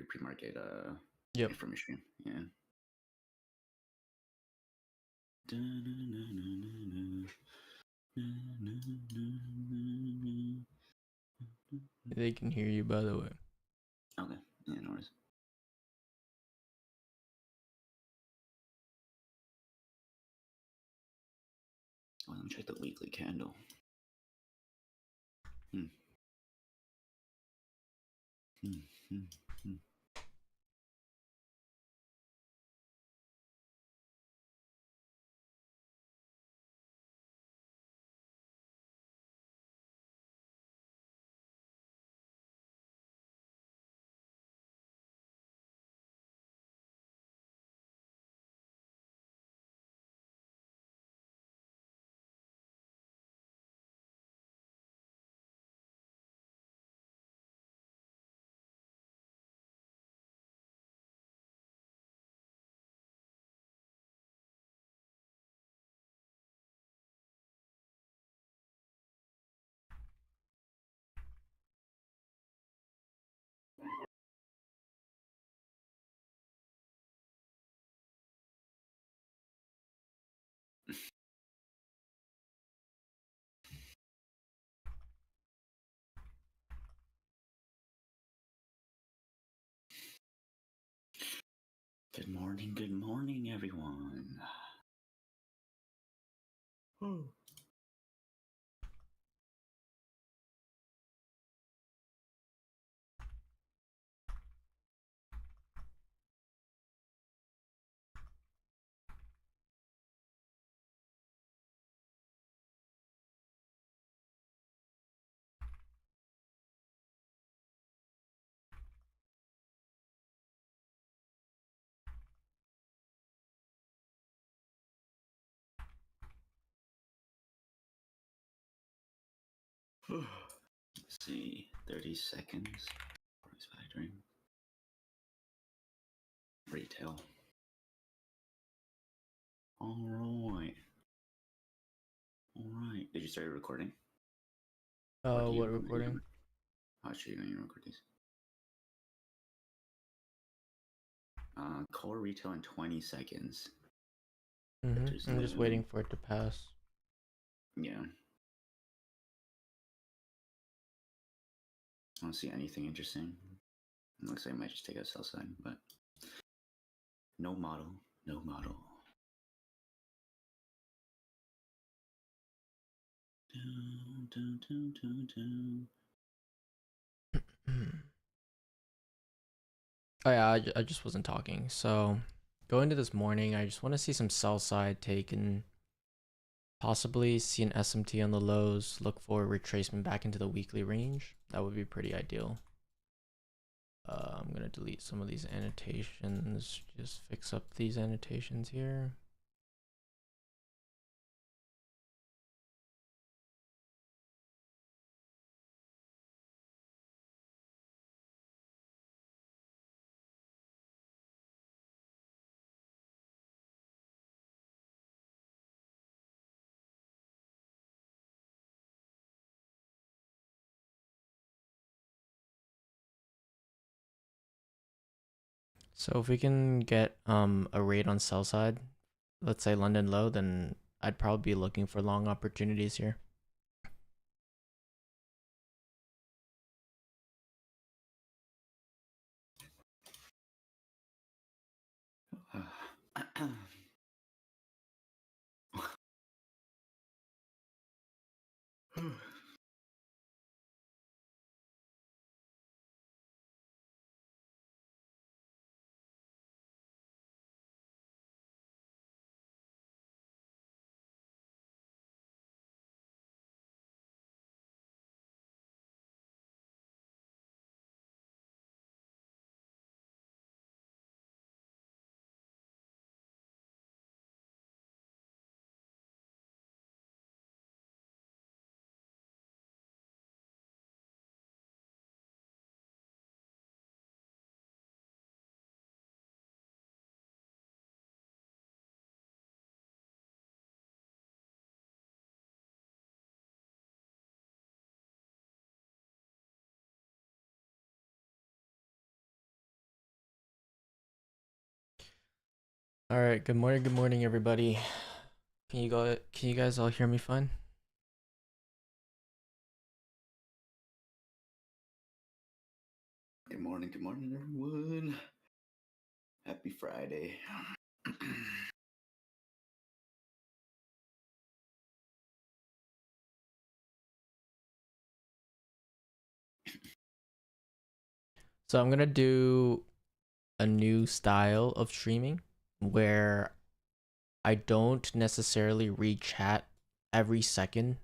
pre-market Yep. information. Yeah. They can hear you, by the way. Okay. Yeah, no worries. Oh, let me check the weekly candle. Good morning, everyone. Oh. Let's see, 30 seconds. Price factoring. Retail. Alright. Alright. Did you start recording? What recording? How should you record these? Core retail in 20 seconds. I'm just waiting for it to pass. Yeah. I don't see anything interesting. It looks like I might just take a sell side, but no model. No model. Oh yeah, I just wasn't talking. So going to this morning, I just want to see some sell side take and possibly see an SMT on the lows, look for retracement back into the weekly range. That would be pretty ideal. I'm gonna delete some of these annotations, just fix up these annotations here. So if we can get a rate on sell side, let's say London low, then I'd probably be looking for long opportunities here. All right, good morning everybody. Can you guys all hear me fine? Good morning, everyone. Happy Friday. So I'm gonna do a new style of streaming where I don't necessarily read chat every second,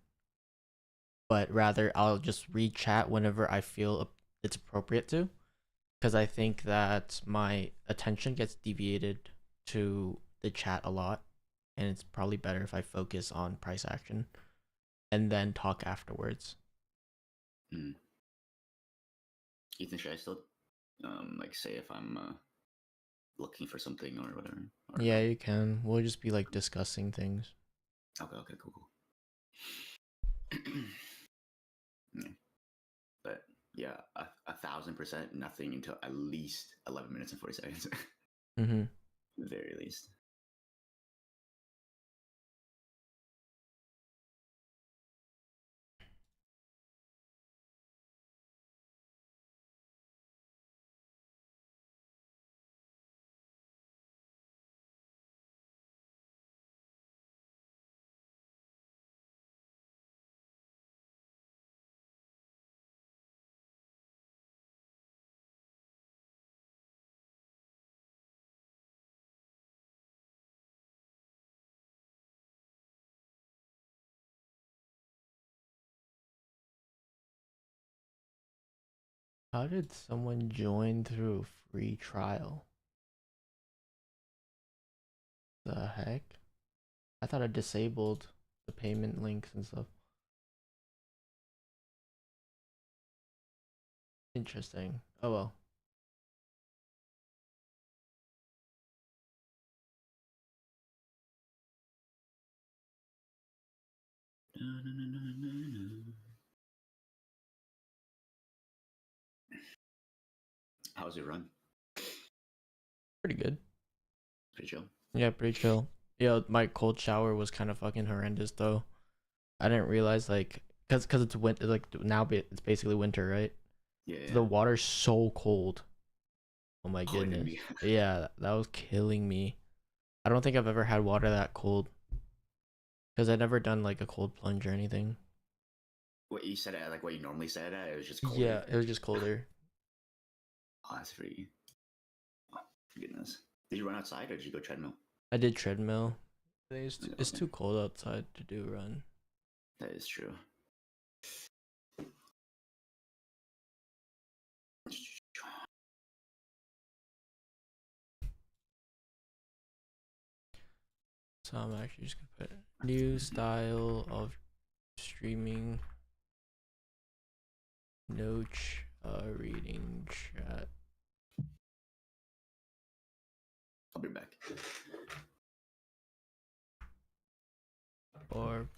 but rather I'll just read chat whenever I feel it's appropriate to, because I think that my attention gets deviated to the chat a lot, and it's probably better if I focus on price action and then talk afterwards. Ethan, should I still like say if I'm looking for something or whatever? Or Yeah, no? you can. We'll just be like discussing things. Okay, cool. Yeah. But yeah, 1,000% nothing until at least 11 minutes and 40 seconds. Mm-hmm. Very least. How did someone join through a free trial? The heck? I thought I disabled the payment links and stuff. Interesting. Oh well. How's it run? Pretty good. Pretty chill. Yeah, pretty chill. Yeah, my cold shower was kind of fucking horrendous though. I didn't realize like cuz it's winter, like now it's basically winter, right? Yeah. So the water's so cold. Oh my Oh, it can goodness. be. Yeah, that was killing me. I don't think I've ever had water that cold because I've never done like a cold plunge or anything. What you said it like what you normally said it at? It was just colder. Yeah, it was just colder. Oh, that's pretty. Oh, goodness. Did you run outside or did you go treadmill? I did treadmill. It's Okay. too cold outside to do run. That is true. So I'm actually just gonna put new style of streaming. No reading chat. I'll be back. Or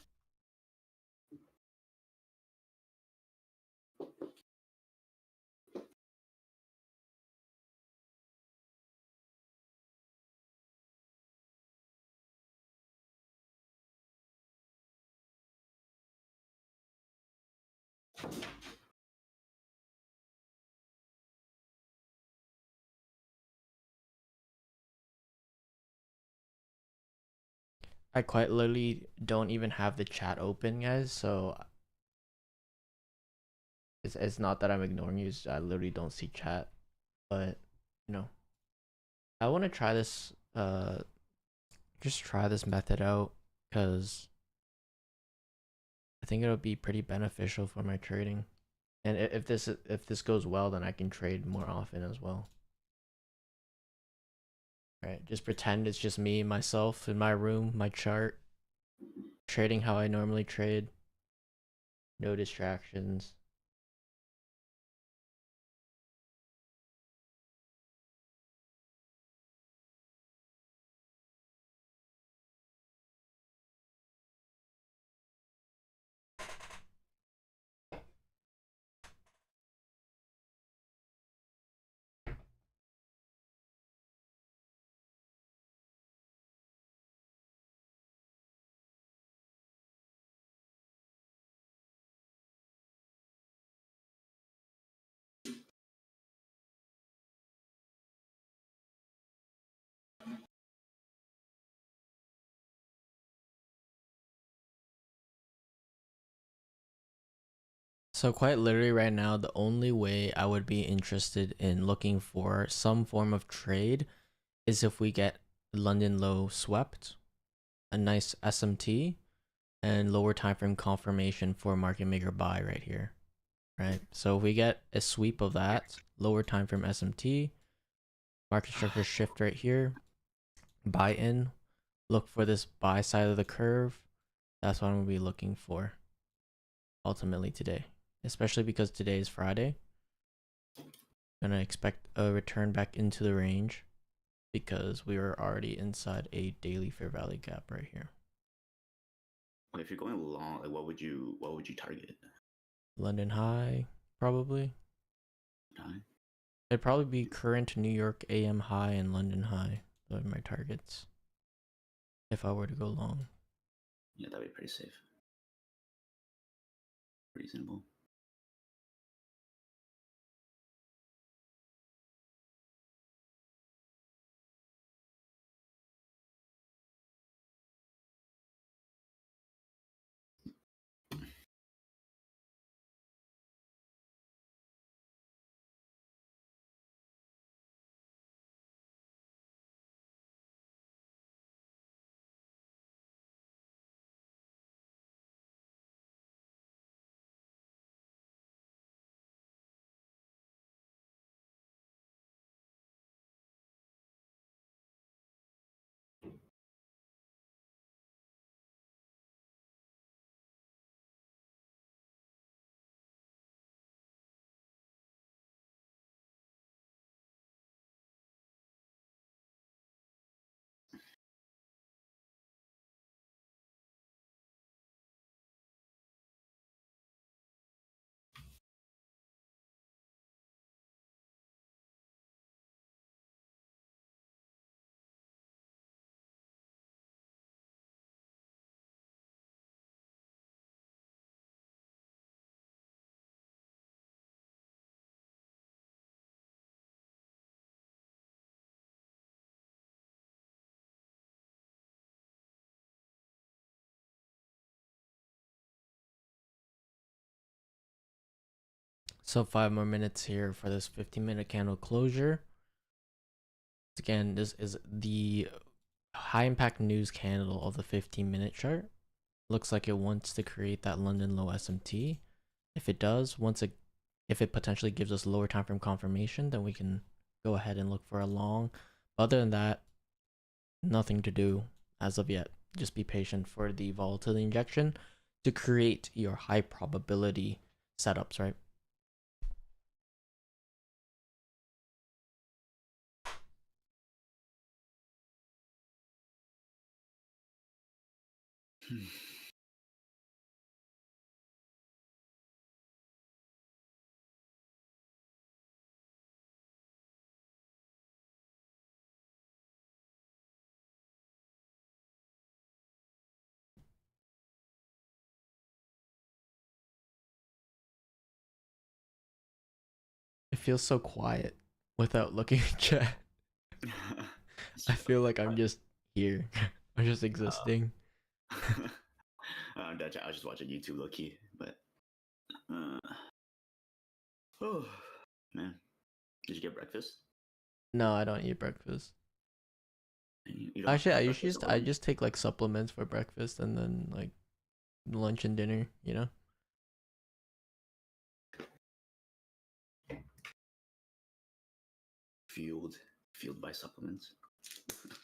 I quite literally don't even have the chat open, guys. So it's not that I'm ignoring you. I literally don't see chat. But you know, I want to try this. Just try this method out because I think it'll be pretty beneficial for my trading. And if this goes well, then I can trade more often as well. Right? Just pretend it's just me, myself in my room, my chart, trading how I normally trade. No distractions. So quite literally right now, the only way I would be interested in looking for some form of trade is if we get London low swept, a nice SMT, and lower time frame confirmation for market maker buy right here. Right. So if we get a sweep of that, lower time frame SMT, market structure shift right here, buy in, look for this buy side of the curve. That's what I'm gonna be looking for ultimately today, especially because today is Friday. Gonna expect a return back into the range because we were already inside a daily fair value gap right here. Well, if you're going long, like what would you target? London high, probably. High? It'd probably be current New York AM high and London high. Those are my targets if I were to go long. Yeah, that'd be pretty safe. Reasonable. So 5 more minutes here for this 15-minute candle closure. Again, this is the high impact news candle of the 15-minute chart. Looks like it wants to create that London low SMT. If it does, if it potentially gives us lower time frame confirmation, then we can go ahead and look for a long. Other than that, nothing to do as of yet. Just be patient for the volatility injection to create your high probability setups, right? It feels so quiet without looking at chat. I feel like I'm just here. I'm just existing. I was just watching YouTube low key, but oh man, did you get breakfast? No, I don't eat breakfast. You don't Actually, have breakfast I alone? just take like supplements for breakfast and then like lunch and dinner, you know? Fueled by supplements.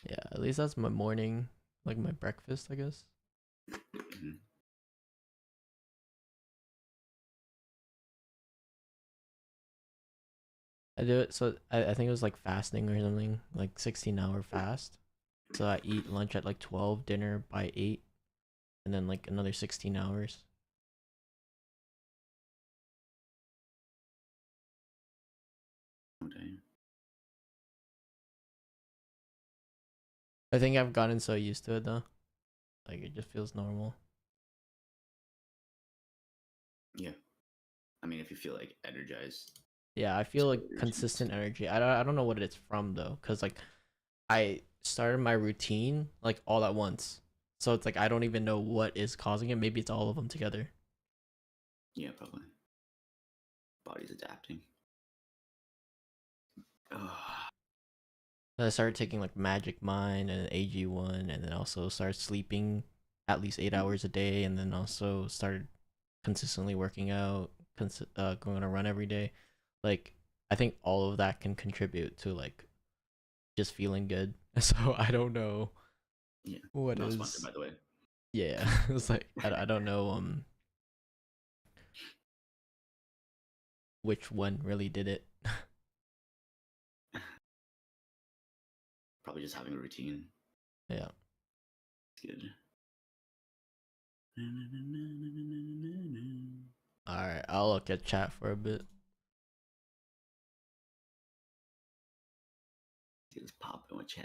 Yeah, at least that's my morning, like my breakfast, I guess. Mhm. I do it so I think it was like fasting or something, like 16-hour fast. So I eat lunch at like 12, dinner by 8, and then like another 16 hours. Okay. I think I've gotten so used to it though. Like it just feels normal. Yeah. I mean, if you feel like energized, Yeah, I feel it's like good routines. consistent energy. I don't know what it's from though, cuz like I started my routine like all at once. So it's like I don't even know what is causing it. Maybe it's all of them together. Yeah, probably. Body's adapting. Ugh. I started taking like Magic Mind and AG1, and then also started sleeping at least 8 hours a day, and then also started consistently working out, going on a run every day. Like, I think all of that can contribute to like just feeling good. So I don't know Yeah. what Not is. sponsored, by the way. Yeah, it's like I don't know which one really did it. Probably just having a routine. Yeah. It's good. All right, I'll look at chat for a bit. Just pop in with chat.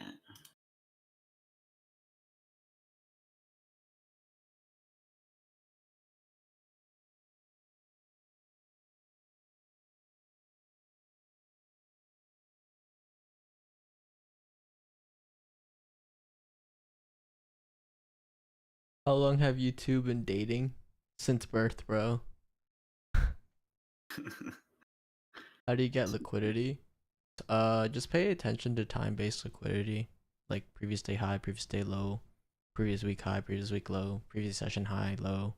How long have you two been dating? Since birth, bro. How do you get liquidity? Just pay attention to time-based liquidity, like previous day high, previous day low, previous week high, previous week low, previous session high, low.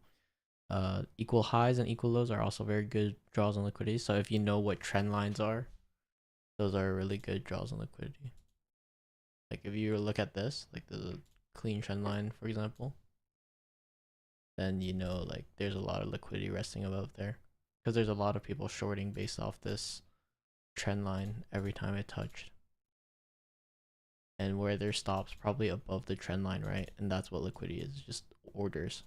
Equal highs and equal lows are also very good draws on liquidity. So if you know what trend lines are, those are really good draws on liquidity. Like if you look at this, like the clean trend line, for example, then you know like there's a lot of liquidity resting above there, because there's a lot of people shorting based off this trend line every time it touched, and where their stops probably above the trend line, right? And that's what liquidity is, just orders,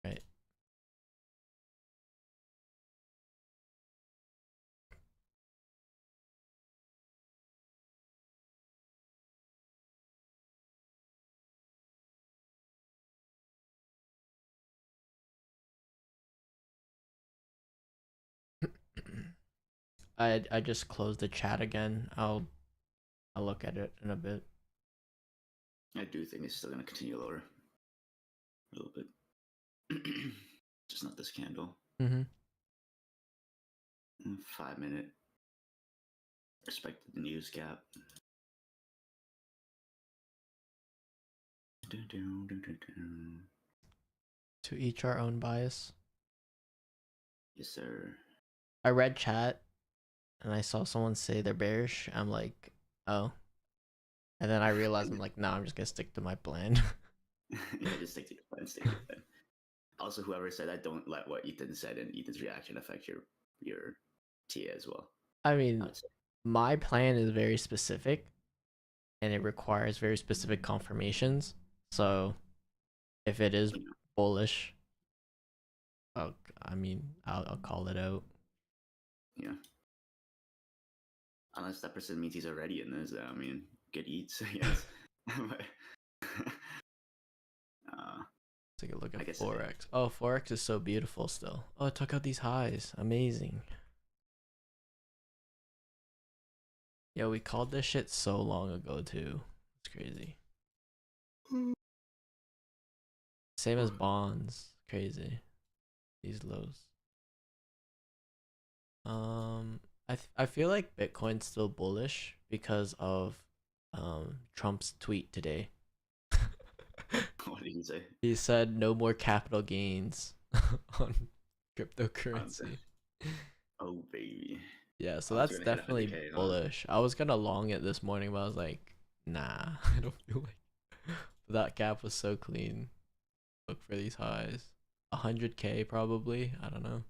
right? I just closed the chat again. I'll look at it in a bit. I do think it's still going to continue lower. A little bit. Just not this candle. 5 minute. Respected the news gap. To each our own bias. Yes, sir. I read chat and I saw someone say they're bearish. I'm like, oh. And then I realized I'm like, no, I'm just gonna stick to my plan. Yeah, just stick to your plan. Stick to your plan. Also, whoever said that, don't let what Ethan said and Ethan's reaction affect your TA as well. I mean, my plan is very specific and it requires very specific confirmations. So if it is bullish, I'll call it out. Yeah. Unless that person means he's already in this, I mean, good eats, I guess. Take a look at Forex. Oh, Forex is so beautiful still. Oh, it took out these highs. Amazing. Yeah, we called this shit so long ago too. It's crazy. Same as bonds. Crazy. These lows. I feel like Bitcoin's still bullish because of Trump's tweet today. What did he say? He said no more capital gains on cryptocurrency. Oh baby. Yeah, so that's definitely bullish. I was gonna long it this morning, but I was like, nah, I don't feel like that gap was so clean. Look for these highs. 100K probably. I don't know.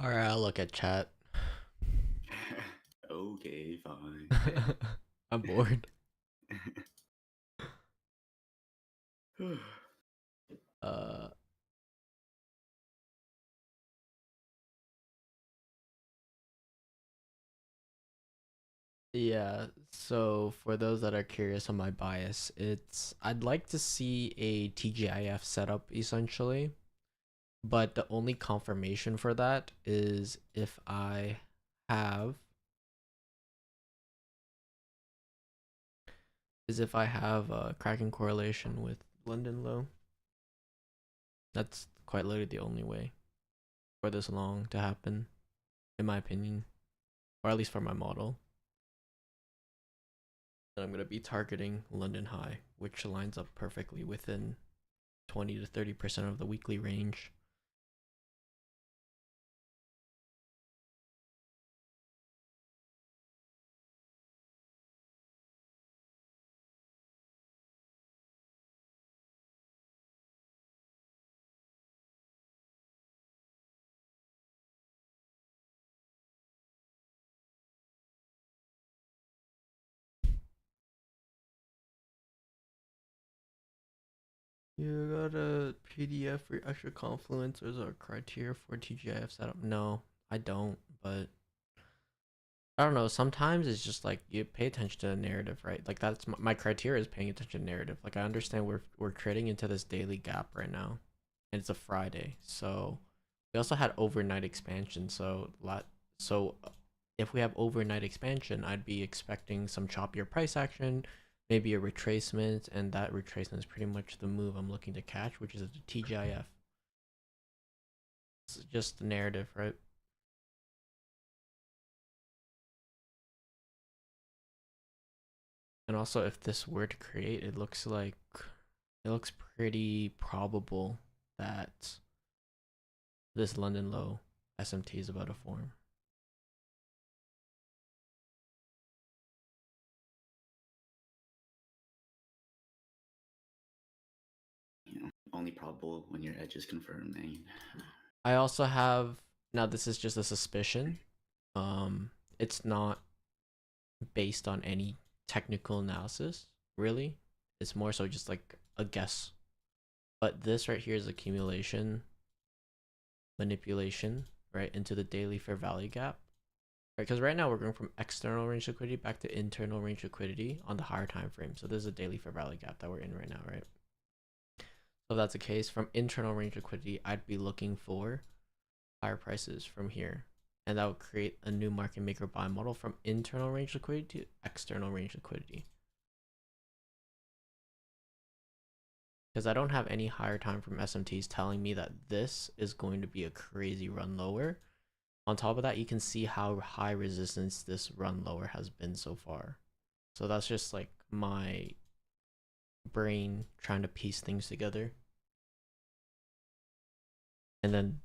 All right, I'll look at chat. Okay, fine. I'm bored. Uh, yeah. So for those that are curious on my bias, I'd like to see a TGIF setup essentially, but the only confirmation for that have if I have a Kraken correlation with London low. That's quite literally the only way for this long to happen, in my opinion, or at least for my model. And I'm going to be targeting London high, which lines up perfectly within 20 to 30% of the weekly range. You got a PDF for extra confluencers or criteria for TGIF setup? No, I don't, but I don't know. Sometimes it's just like you pay attention to the narrative, right? Like that's my criteria is paying attention to narrative. Like I understand we're trading into this daily gap right now, and it's a Friday, so we also had overnight expansion. So if we have overnight expansion, I'd be expecting some choppier price action, maybe a retracement, and that retracement is pretty much the move I'm looking to catch, which is a TGIF. It's just the narrative, right? And also, if this were to create, it looks pretty probable that this London low SMT is about to form. Only probable when your edge is confirmed, man. I also have now. This is just a suspicion. It's not based on any technical analysis, really. It's more so just like a guess. But this right here is accumulation, manipulation, right, into the daily fair value gap. Right, because right now we're going from external range liquidity back to internal range liquidity on the higher time frame. So this is a daily fair value gap that we're in right now, right? So if that's the case, from internal range liquidity, I'd be looking for higher prices from here. And that would create a new market maker buy model from internal range liquidity to external range liquidity. Because I don't have any higher time from SMTs telling me that this is going to be a crazy run lower. On top of that, you can see how high resistance this run lower has been so far. So that's just like my brain trying to piece things together. And then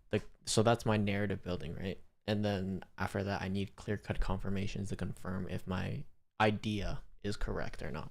so that's my narrative building, right? And then after that, I need clear-cut confirmations to confirm if my idea is correct or not.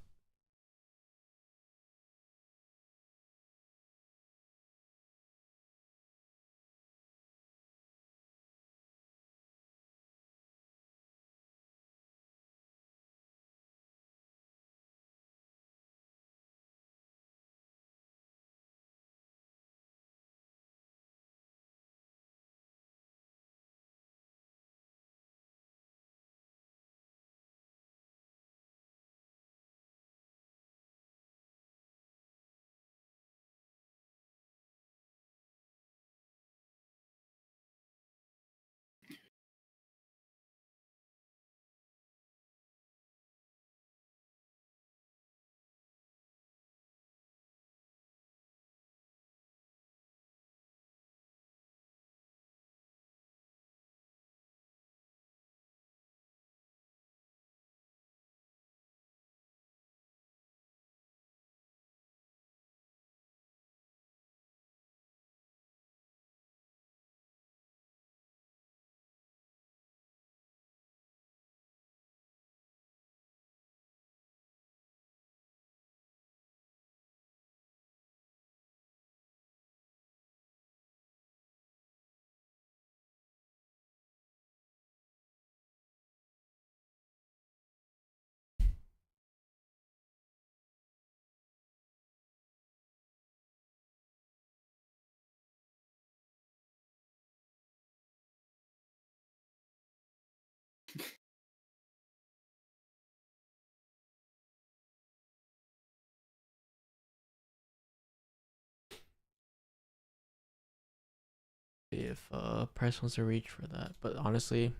See if price wants to reach for that. But honestly,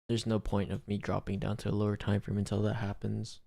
there's no point of me dropping down to a lower time frame until that happens.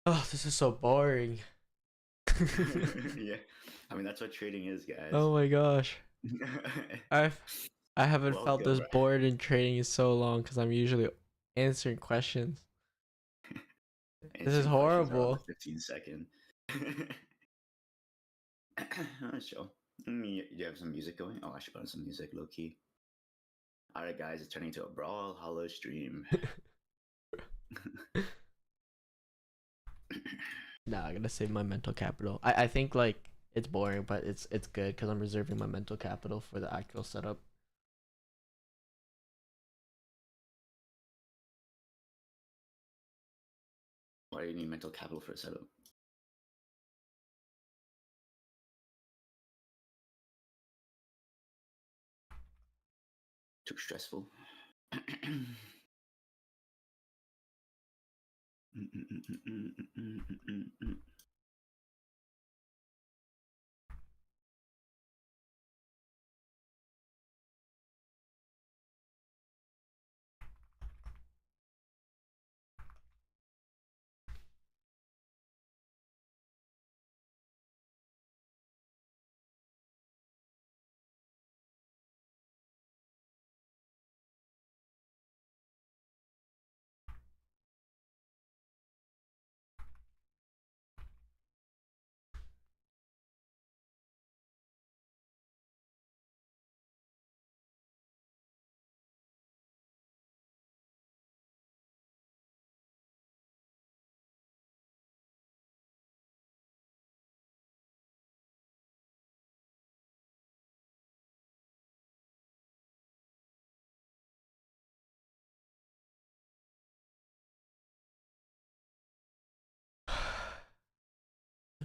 Oh, this is so boring. Yeah, I mean that's what trading is, guys. Oh my gosh. I've I haven't felt Welcome, this bro. bored in trading in so long because I'm usually answering questions. This is Answering questions are on the horrible. 15-second. That's chill. You have some music going? Oh, I should put on some music, low key. All right, guys, it's turning into a brawl hollow stream. Nah, I gotta save my mental capital. I think like it's boring, but it's good because I'm reserving my mental capital for the actual setup. Why do you need mental capital for a setup? Too stressful.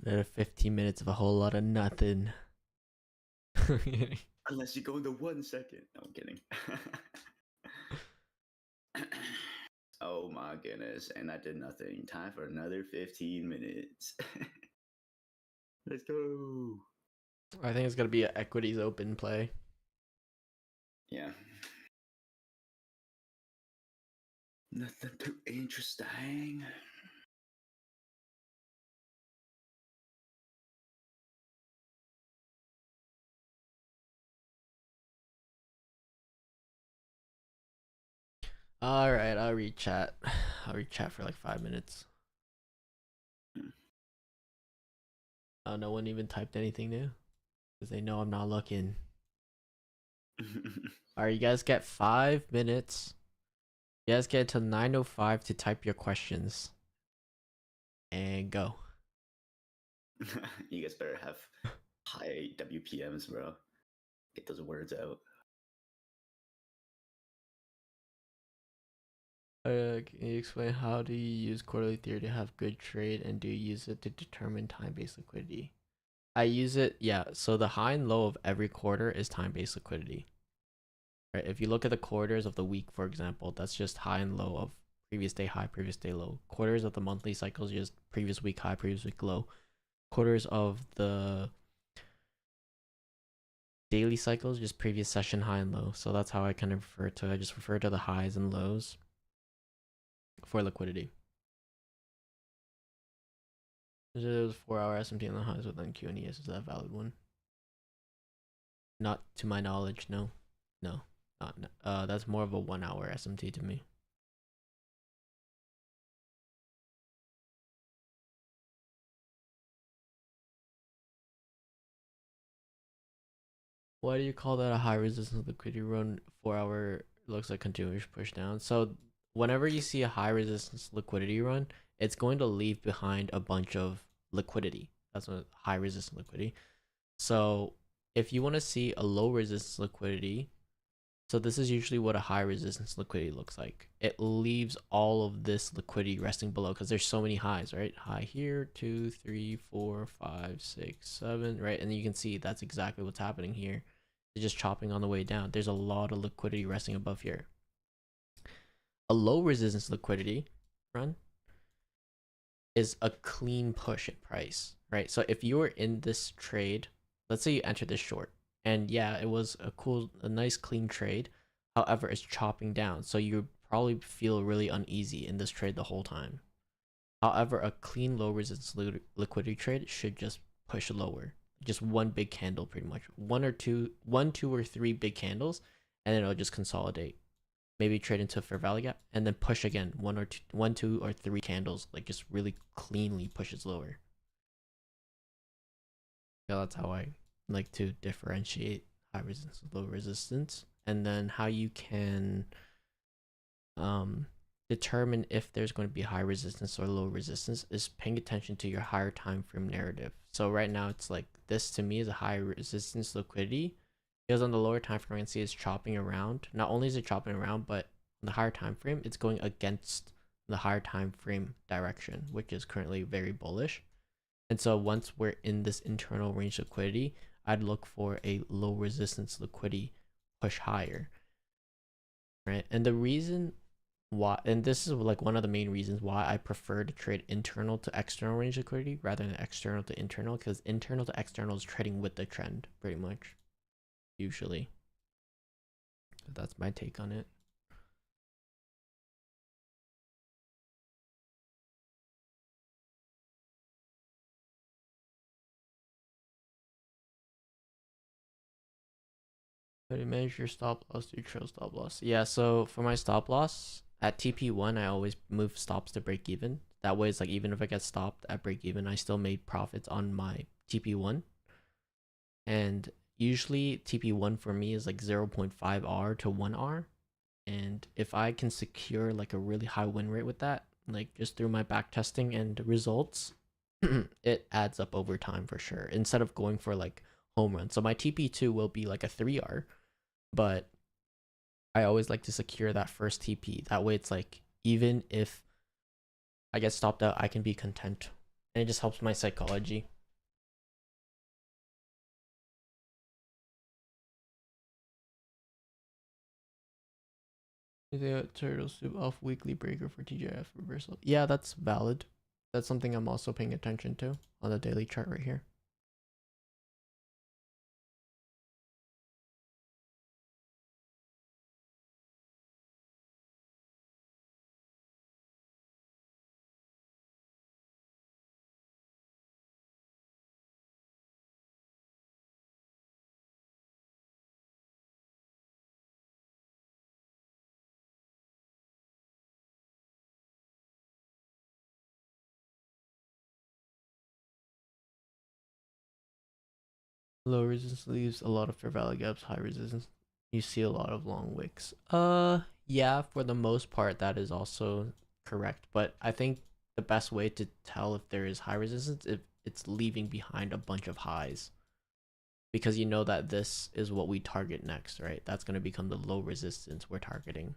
Another 15 minutes of a whole lot of nothing. Unless you go into 1 second. No, I'm kidding. Oh my goodness. And I did nothing. Time for another 15 minutes. Let's go. I think it's gonna be an equities open play. Yeah. Nothing too interesting. All right, I'll read chat. I'll read chat for like 5 minutes. Oh, no one even typed anything new because they know I'm not looking. All right, you guys get 5 minutes. You guys get to 9:05 to type your questions. And go. You guys better have high WPMs, bro. Get those words out. Can you explain how do you use quarterly theory to have good trade, and do you use it to determine time-based liquidity? I use it, yeah. So the high and low of every quarter is time-based liquidity. Right? If you look at the quarters of the week, for example, that's just high and low of previous day high, previous day low. Quarters of the monthly cycles just previous week high, previous week low. Quarters of the daily cycles just previous session high and low. So that's how I kind of refer to it. I just refer to the highs and lows for liquidity. It was 4-hour SMT on the highs within Q&E. Is that a valid one? Not to my knowledge, no. No. Not, that's more of a 1-hour SMT to me. Why do you call that a high resistance liquidity run? 4-hour looks like continuous push down. So whenever you see a high resistance liquidity run, it's going to leave behind a bunch of liquidity. That's what high resistance liquidity. So if you want to see a low resistance liquidity, so this is usually what a high resistance liquidity looks like. It leaves all of this liquidity resting below because there's so many highs, right? High here, 2, 3, 4, 5, 6, 7, right? And you can see that's exactly what's happening here. It's just chopping on the way down. There's a lot of liquidity resting above here. A low resistance liquidity run is a clean push in price, right? So if you were in this trade, let's say you entered this short, and yeah, it was a nice clean trade. However, it's chopping down, so you probably feel really uneasy in this trade the whole time. However, a clean low resistance liquidity trade should just push lower. Just one big candle, pretty much. One, two, or three big candles, and then it'll just consolidate. Maybe trade into a fair value gap, and then push again. One, two, or three candles, like just really cleanly pushes lower. Yeah, that's how I like to differentiate high resistance, low resistance, and then how you can determine if there's going to be high resistance or low resistance is paying attention to your higher time frame narrative. So right now it's like this to me is a high resistance liquidity because on the lower time frame you can see it's chopping around. Not only is it chopping around, but on the higher time frame it's going against the higher time frame direction, which is currently very bullish. And so once we're in this internal range liquidity, I'd look for a low resistance liquidity push higher, right? And the reason why, and this is like one of the main reasons why I prefer to trade internal to external range liquidity rather than external to internal, because internal to external is trading with the trend pretty much, usually. So that's my take on it. How do you manage your stop loss? Do you trail stop loss? Yeah, so for my stop loss at TP1, I always move stops to break even. That way, it's like even if I get stopped at break even, I still made profits on my TP1. And usually TP1 for me is like 0.5R to 1R. And if I can secure like a really high win rate with that, like just through my back testing and results, it adds up over time for sure. Instead of going for like home run. So my TP2 will be like a 3R, but I always like to secure that first TP. That way it's like, even if I get stopped out, I can be content. And it just helps my psychology. The turtle soup off weekly breaker for TGIF reversal. Yeah, that's valid. That's something I'm also paying attention to on the daily chart right here. Low resistance leaves a lot of fair value gaps, high resistance. You see a lot of long wicks. Yeah, for the most part, that is also correct. But I think the best way to tell if there is high resistance if it's leaving behind a bunch of highs. Because you know that this is what we target next, right? That's going to become the low resistance we're targeting.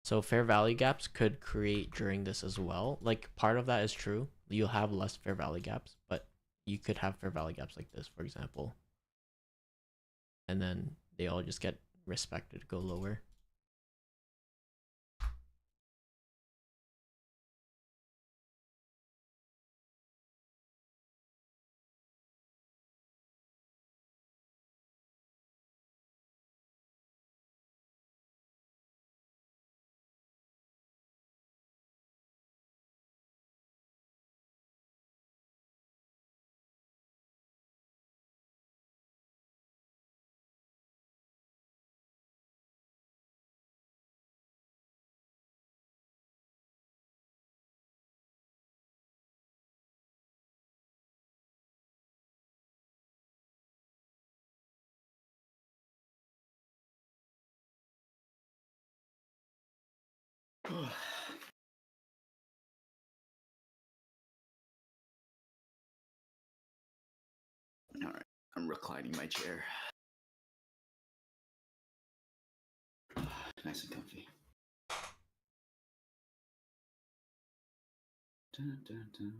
So fair value gaps could create during this as well. Like part of that is true. You'll have less fair value gaps, but you could have fair value gaps like this, for example. And then they all just get respected, go lower. All right, I'm reclining my chair. Nice and comfy. Dun, dun, dun.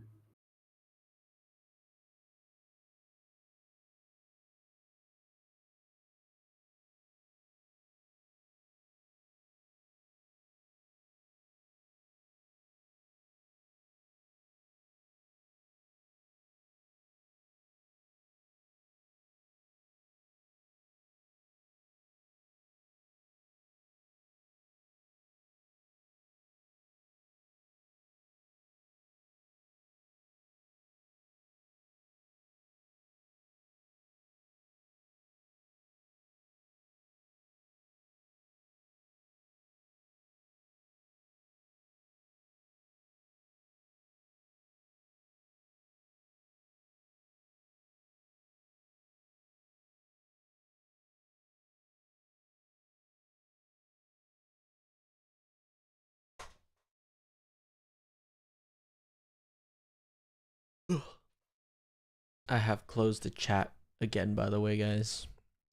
I have closed the chat again, by the way, guys,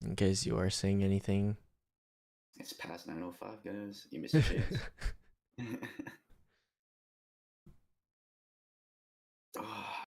in case you are saying anything. It's past 9:05, guys. You missed your chance. Oh.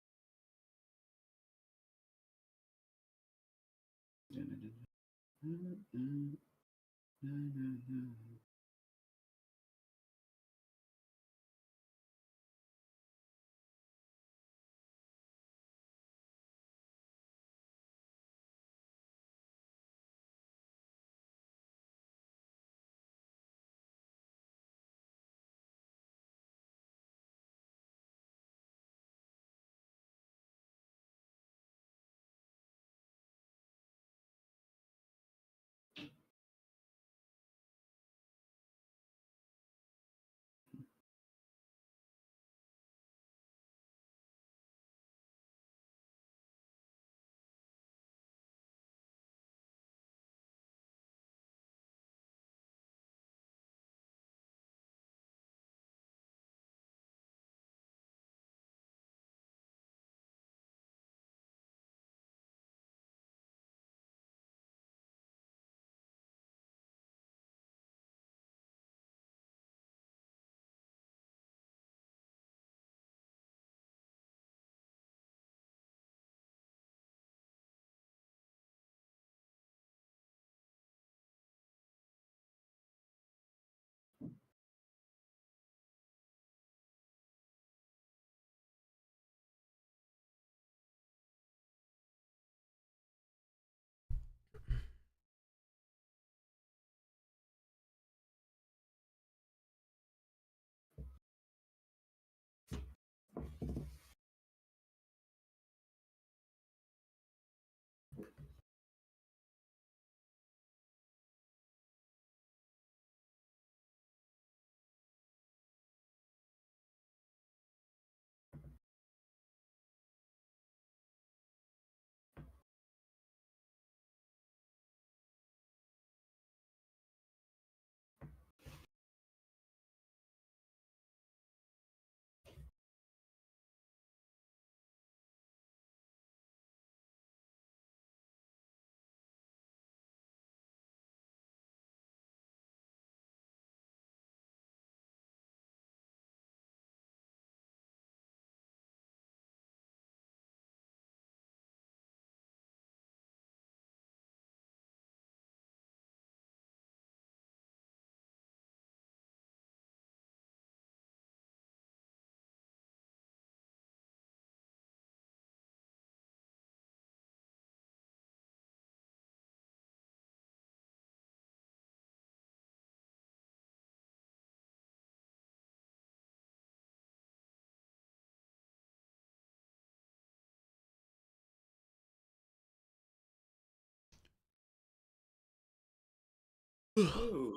Oh,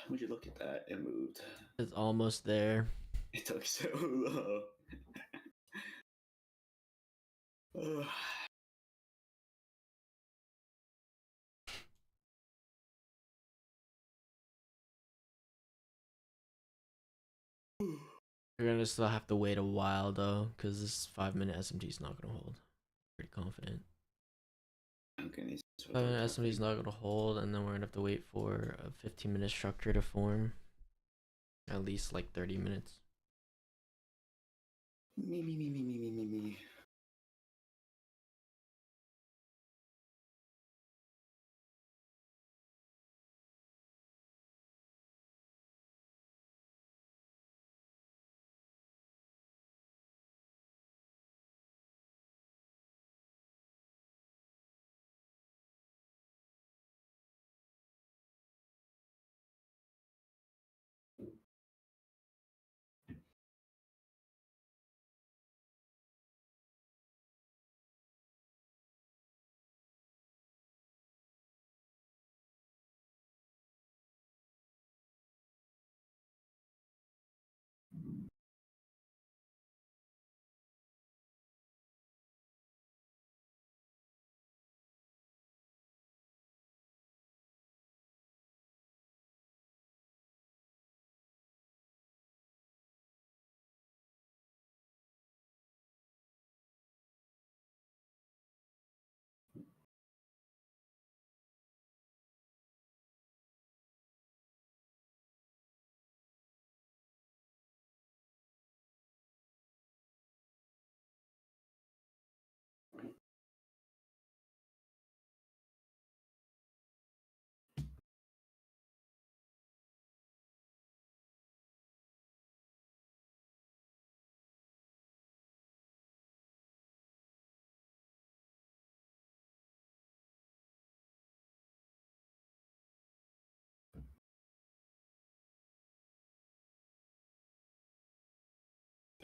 would you look at that? It moved. It's almost there. It took so long. Ugh. You're gonna still have to wait a while though, because this 5-minute SMT is not gonna hold. Pretty confident. Okay, 5-minute SMT is not gonna hold, and then we're gonna have to wait for a 15-minute structure to form. At least like 30 minutes. Me.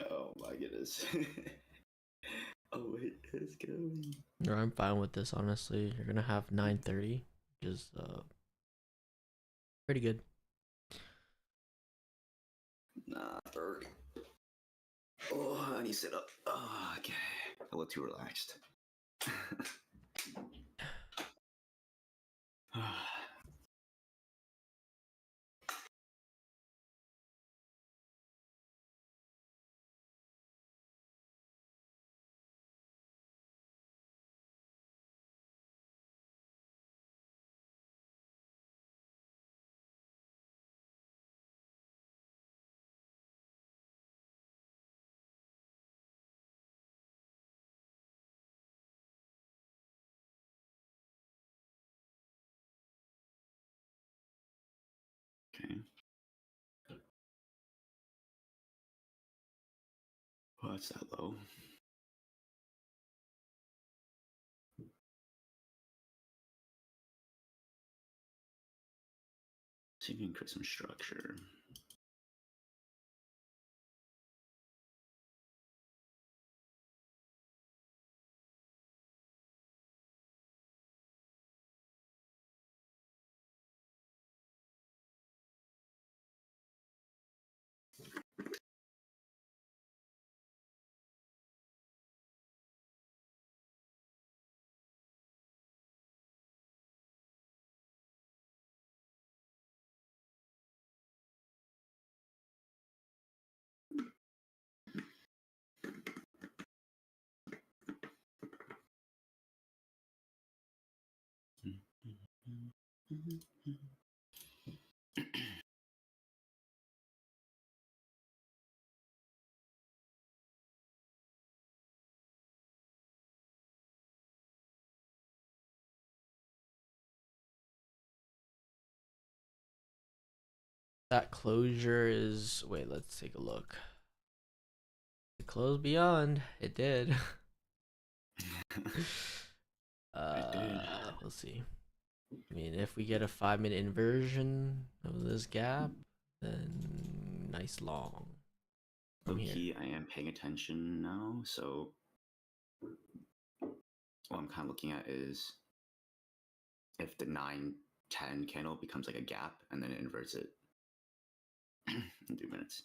Oh my goodness. Oh, it is going. No, I'm fine with this, honestly. You're gonna have 9:30, which is pretty good. Nah, 30. Oh, I need to sit up. Oh, okay. I look too relaxed. Okay. What's that low? See if you can create some structure. That closure is. Wait, let's take a look. It closed beyond. It did. We'll see. I mean, if we get a 5-minute inversion of this gap, then nice long. Okay, I am paying attention now, so what I'm kind of looking at is if the 9 10 candle becomes like a gap, and then it inverts it in 3 minutes.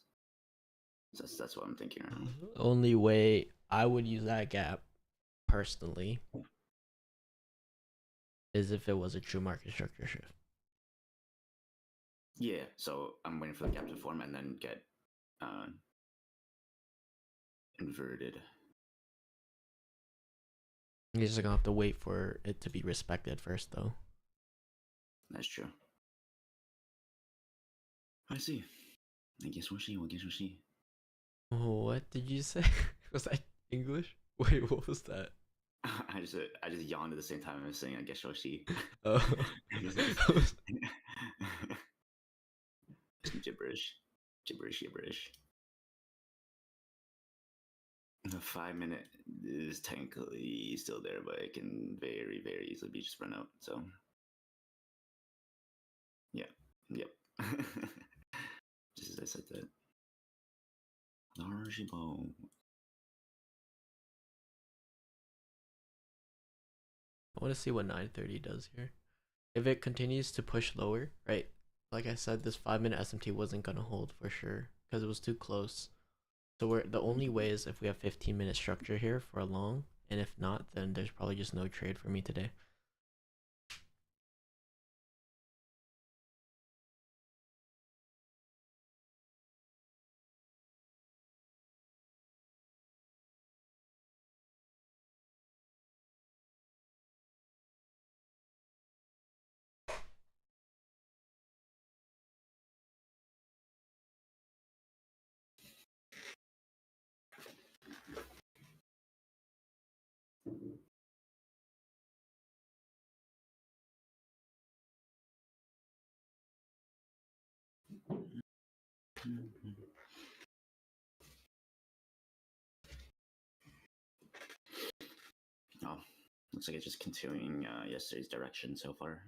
So that's what I'm thinking right now. Only way I would use that gap personally is if it was a true market structure shift. Yeah, so I'm waiting for the gap to form and then get inverted. You're just gonna have to wait for it to be respected first, though. That's true. I see. I guess we'll see. What did you say? Was that English? Wait, what was that? I just yawned at the same time I was saying I guess we'll see. Oh. gibberish. The 5 minute is technically still there, but it can very, very easily be just run out. So, yep. Just as I said that. Large bow. I want to see what 930 does here. If it continues to push lower, right? Like I said, this 5-minute SMT wasn't gonna hold for sure because it was too close. So the only way is if we have 15-minute structure here for a long, and if not, then there's probably just no trade for me today. Oh, looks like it's just continuing yesterday's direction so far.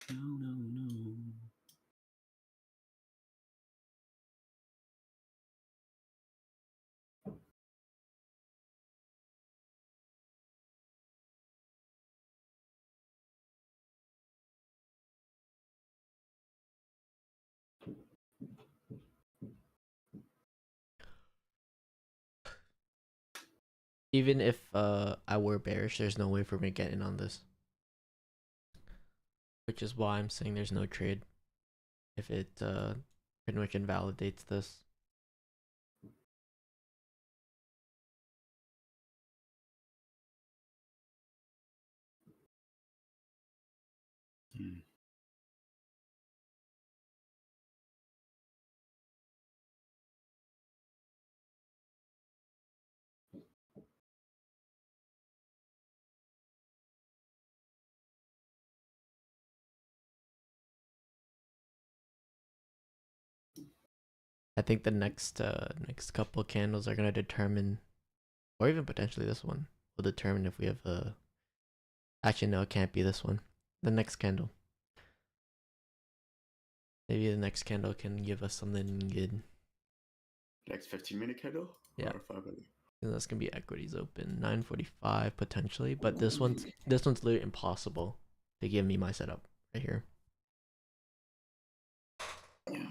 No. Even if I were bearish, there's no way for me to get in on this. Which is why I'm saying there's no trade if it pretty much invalidates this. I think the next couple candles are gonna determine, or even potentially this one will determine if we have a. Actually, no, it can't be this one. The next candle. Maybe the next candle can give us something good. Next 15-minute candle? Yeah. Or 5 minute? And that's gonna be equities open 9:45 potentially, but this one's literally impossible to give me my setup right here. Yeah.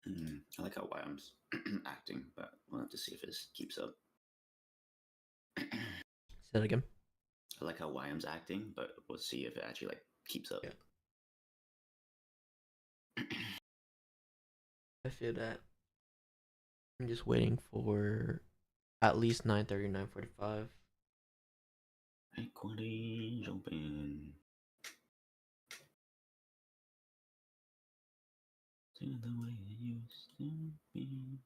I like how YM's acting, but we'll have to see if this keeps up. Say that again. I like how YM's acting, but we'll see if it actually like keeps up. Yeah. I feel that. I'm just waiting for at least 9:30, 9:45. Equity open. To the way it used to be.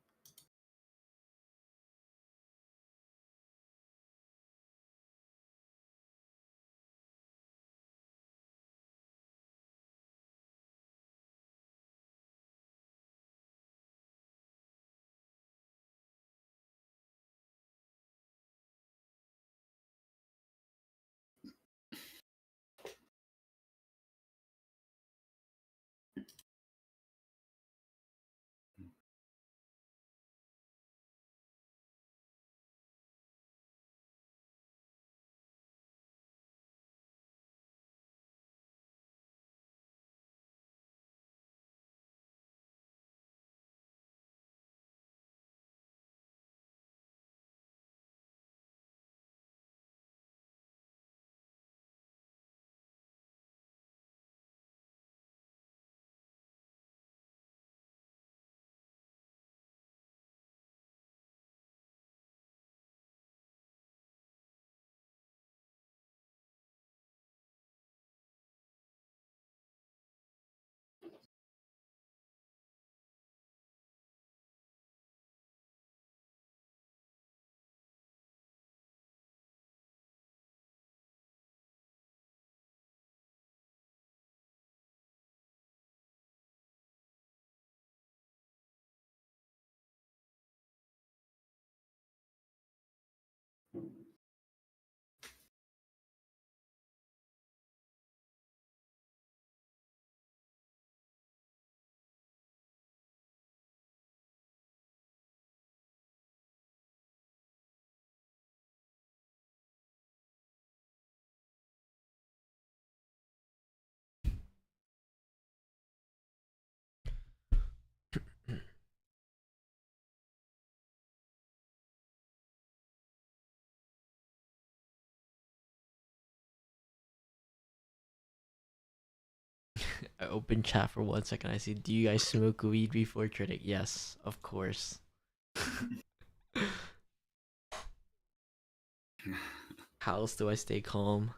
I open chat for 1 second. I see, do you guys smoke weed before trading? Yes, of course. How else do I stay calm?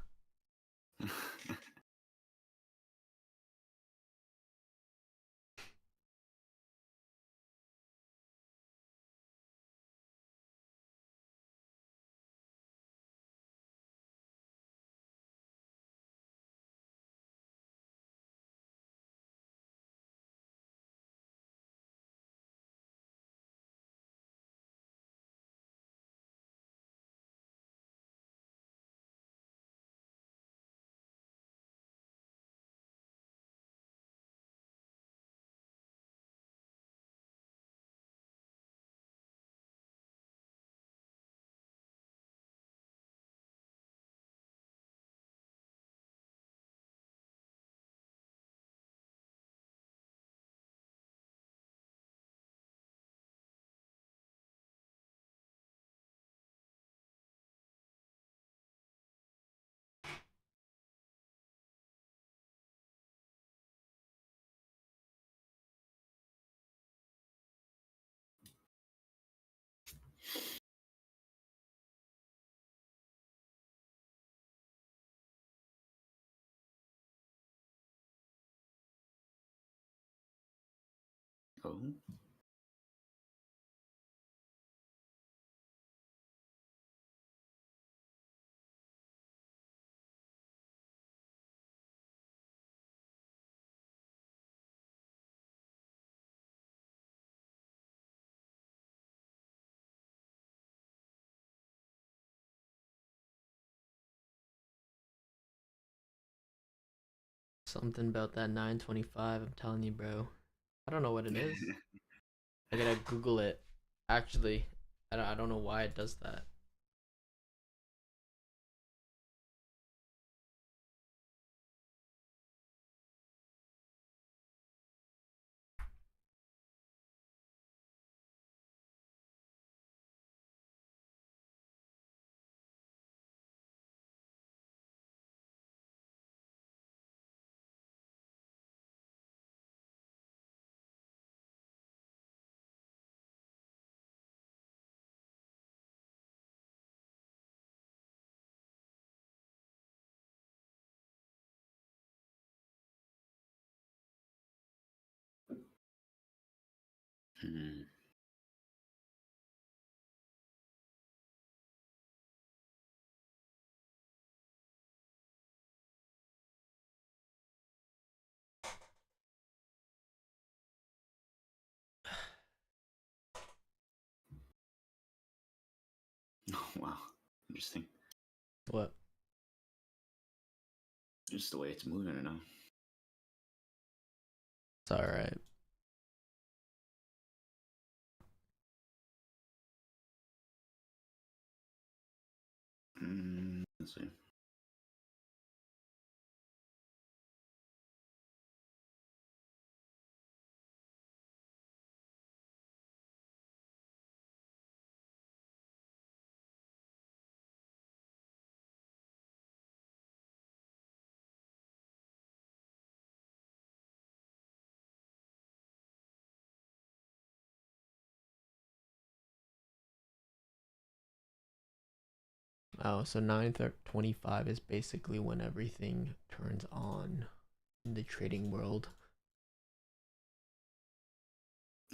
Oh. Something about that 9:25. I'm telling you, bro. I don't know what it is. I gotta Google it. Actually, I don't know why it does that. Hmm. Oh, wow. Interesting. What? Just the way it's moving, I know. It's all right. Let's see. Oh, so 9:25 is basically when everything turns on in the trading world.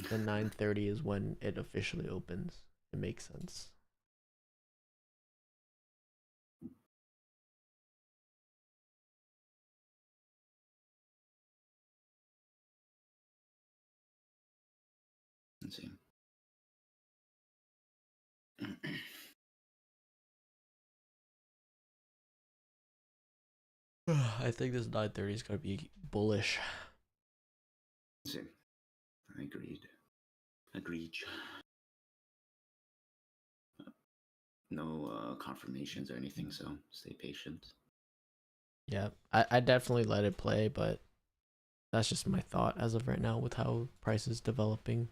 Then 9:30 is when it officially opens. It makes sense. Let's see. I think this 9:30 is gonna be bullish. Let's see. Agreed. Agreed. No confirmations or anything, so stay patient. Yeah, I definitely let it play, but that's just my thought as of right now with how price is developing.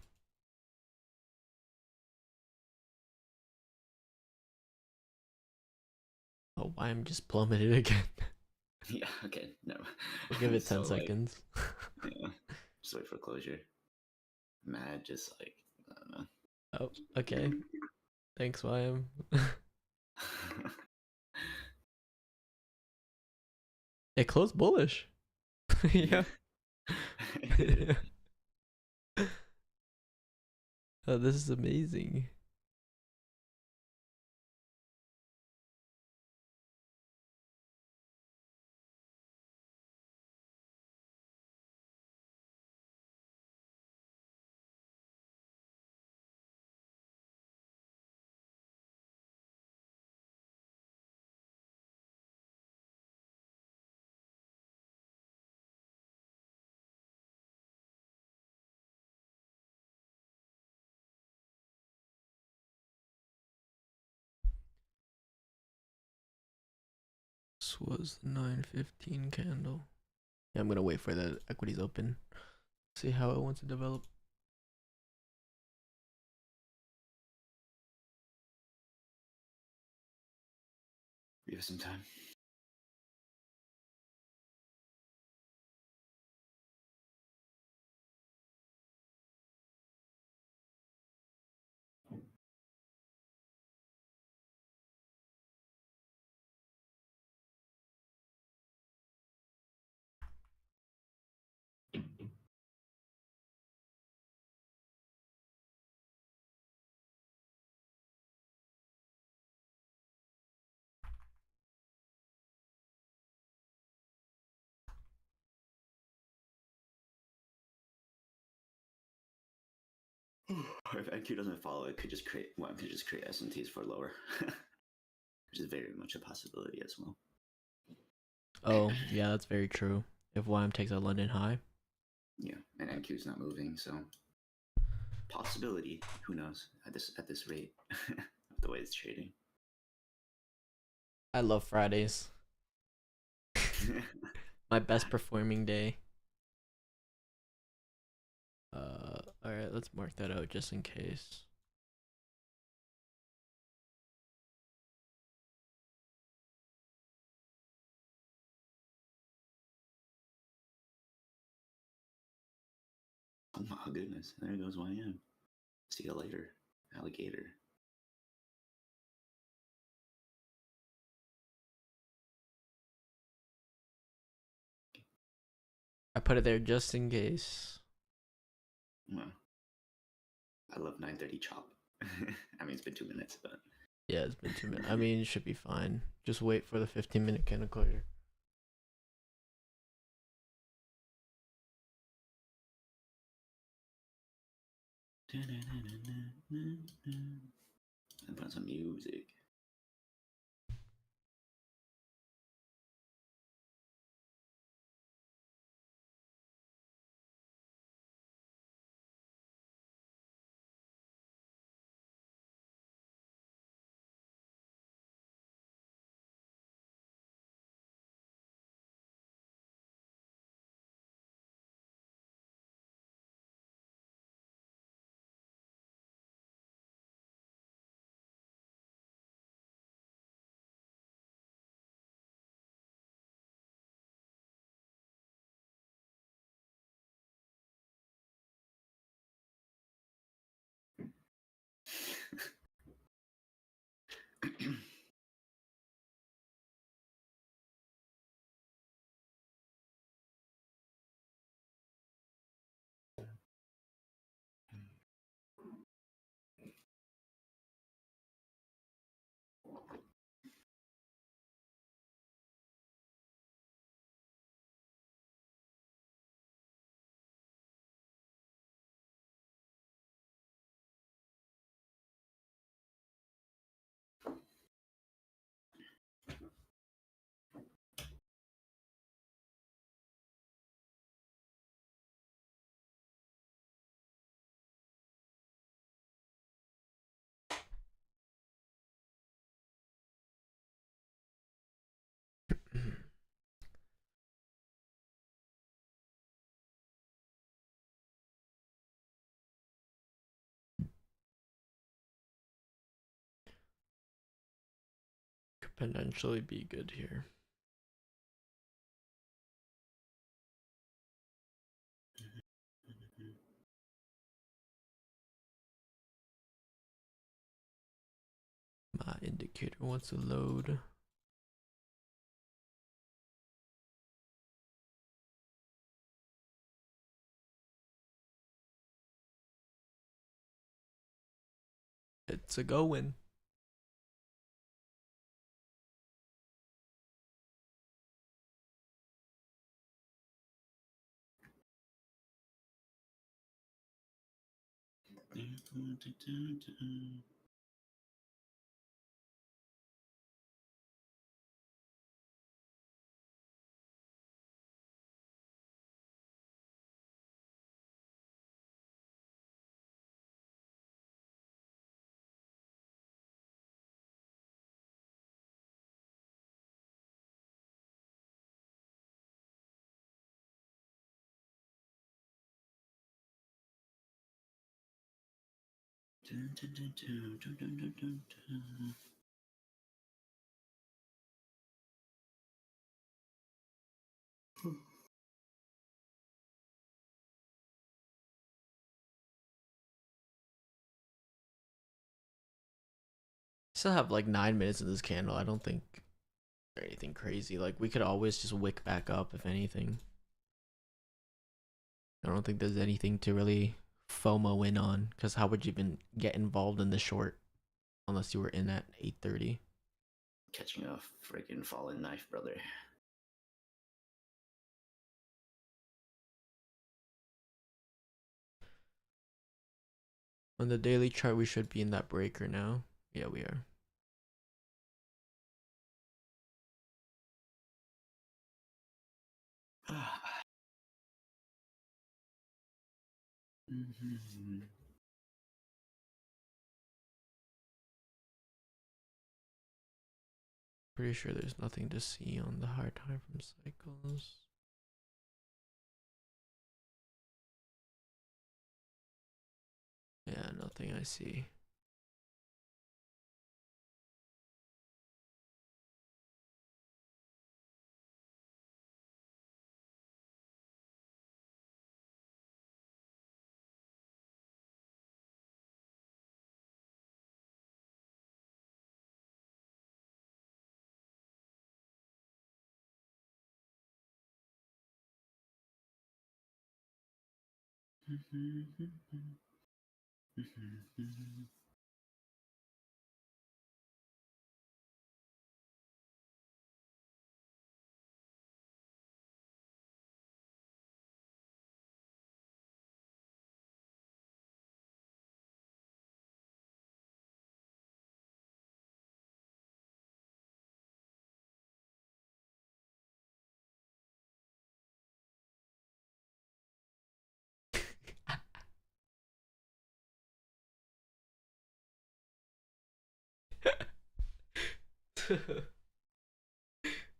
Oh, why I'm just plummeted again. Yeah, okay, no. We'll give it 10 So, like, seconds. yeah, just wait for closure. Mad, just like, I don't know. Oh, okay. Thanks, YM. It closed bullish. Yeah. Oh, this is amazing. This was the 9:15 candle. Yeah, I'm gonna wait for the equities open. See how it wants to develop. We have some time. If NQ doesn't follow, it could just create one could just create SMTs for lower, which is very much a possibility as well. Oh, yeah, that's very true. If YM takes a London high. Yeah, and NQ is not moving, so possibility. Who knows at this rate, the way it's trading. I love Fridays. My best performing day. Alright, let's mark that out just in case. Oh my goodness, there goes YM. See you later, alligator. I put it there just in case. Well, I love 9:30 chop. I mean, it's been 2 minutes, but Yeah, it's been 2 minutes. I mean, it should be fine. Just wait for the 15-minute candle closure. and put on some music. Could potentially be good here. My indicator wants to load. It's a going. Still have like 9 minutes in this candle. I don't think anything crazy. Like we could always just wick back up if anything. I don't think there's anything to really FOMO in on, because how would you even get involved in the short unless you were in at 8:30? Catching a freaking fallen knife, brother. On the daily chart, we should be in that breaker now. Yeah, we are. Pretty sure there's nothing to see on the higher time frame cycles. Yeah, nothing I see.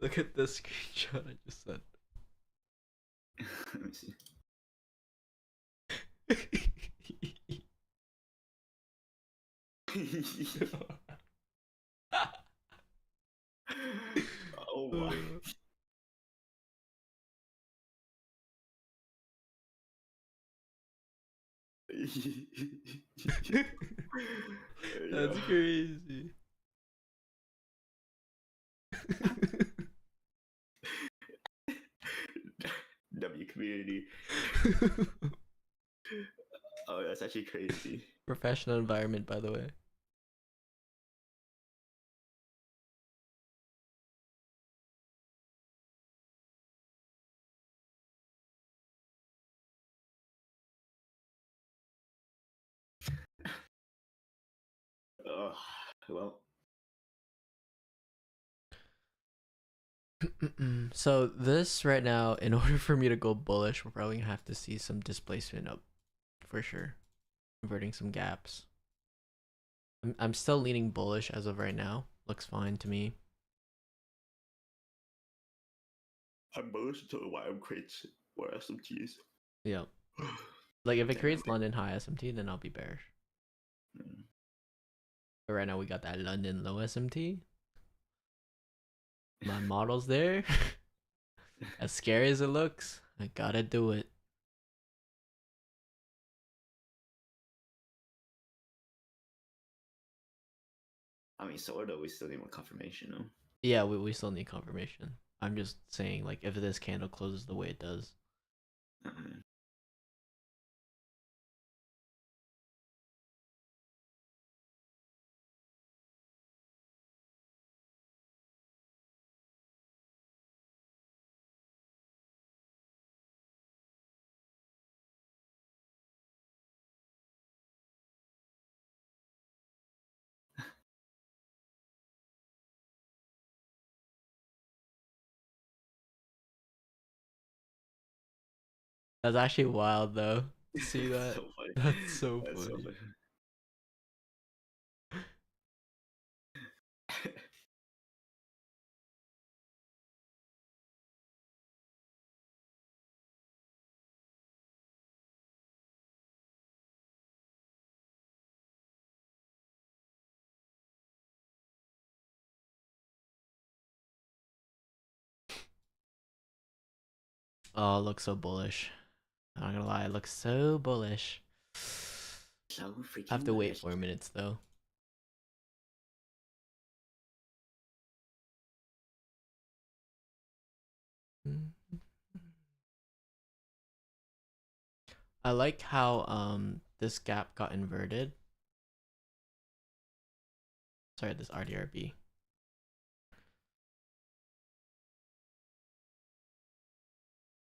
Look at this screenshot I just sent. Let me see. Oh my. That's crazy. W community. Oh, that's actually crazy. Professional environment, by the way. Oh, well. So this right now, in order for me to go bullish, we're probably gonna have to see some displacement up, for sure, converting some gaps. I'm still leaning bullish as of right now. Looks fine to me. I'm bullish until the YM creates more SMTs. Yeah. Like if it Damn, creates man. London high SMT, then I'll be bearish. Mm. But right now we got that London low SMT. My model's there. As scary as it looks, I gotta do it. I mean, sort of. We still need more confirmation, though. Yeah, we still need confirmation. I'm just saying, like, if this candle closes the way it does. That's actually wild, though. See That's that? so funny. That's so That's so funny. funny. Oh, it looks so bullish. I'm not gonna lie, it looks so bullish. So I have freaking to wait bullish. 4 minutes, though. I like how this gap got inverted. Sorry, this RDRB.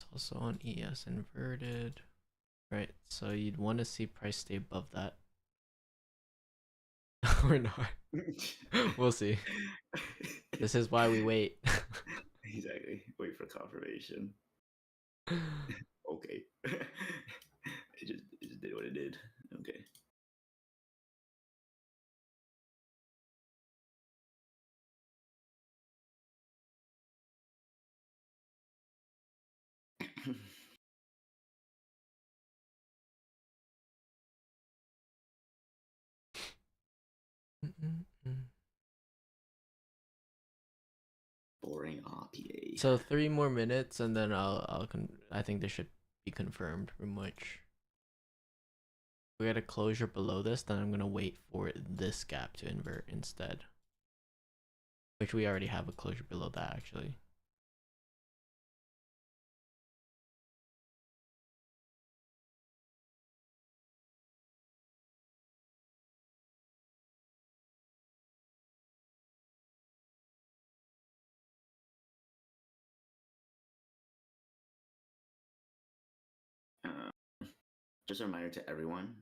It's also on ES inverted. Right, so you'd want to see price stay above that. Or not. We'll see. This is why we wait. Exactly. Wait for confirmation. Okay. It just did what it did. Okay. Boring RPA. So 3 more minutes, and then I think this should be confirmed pretty much. If we get a closure below this, then I'm gonna wait for this gap to invert instead. Which we already have a closure below that actually. just a reminder to everyone.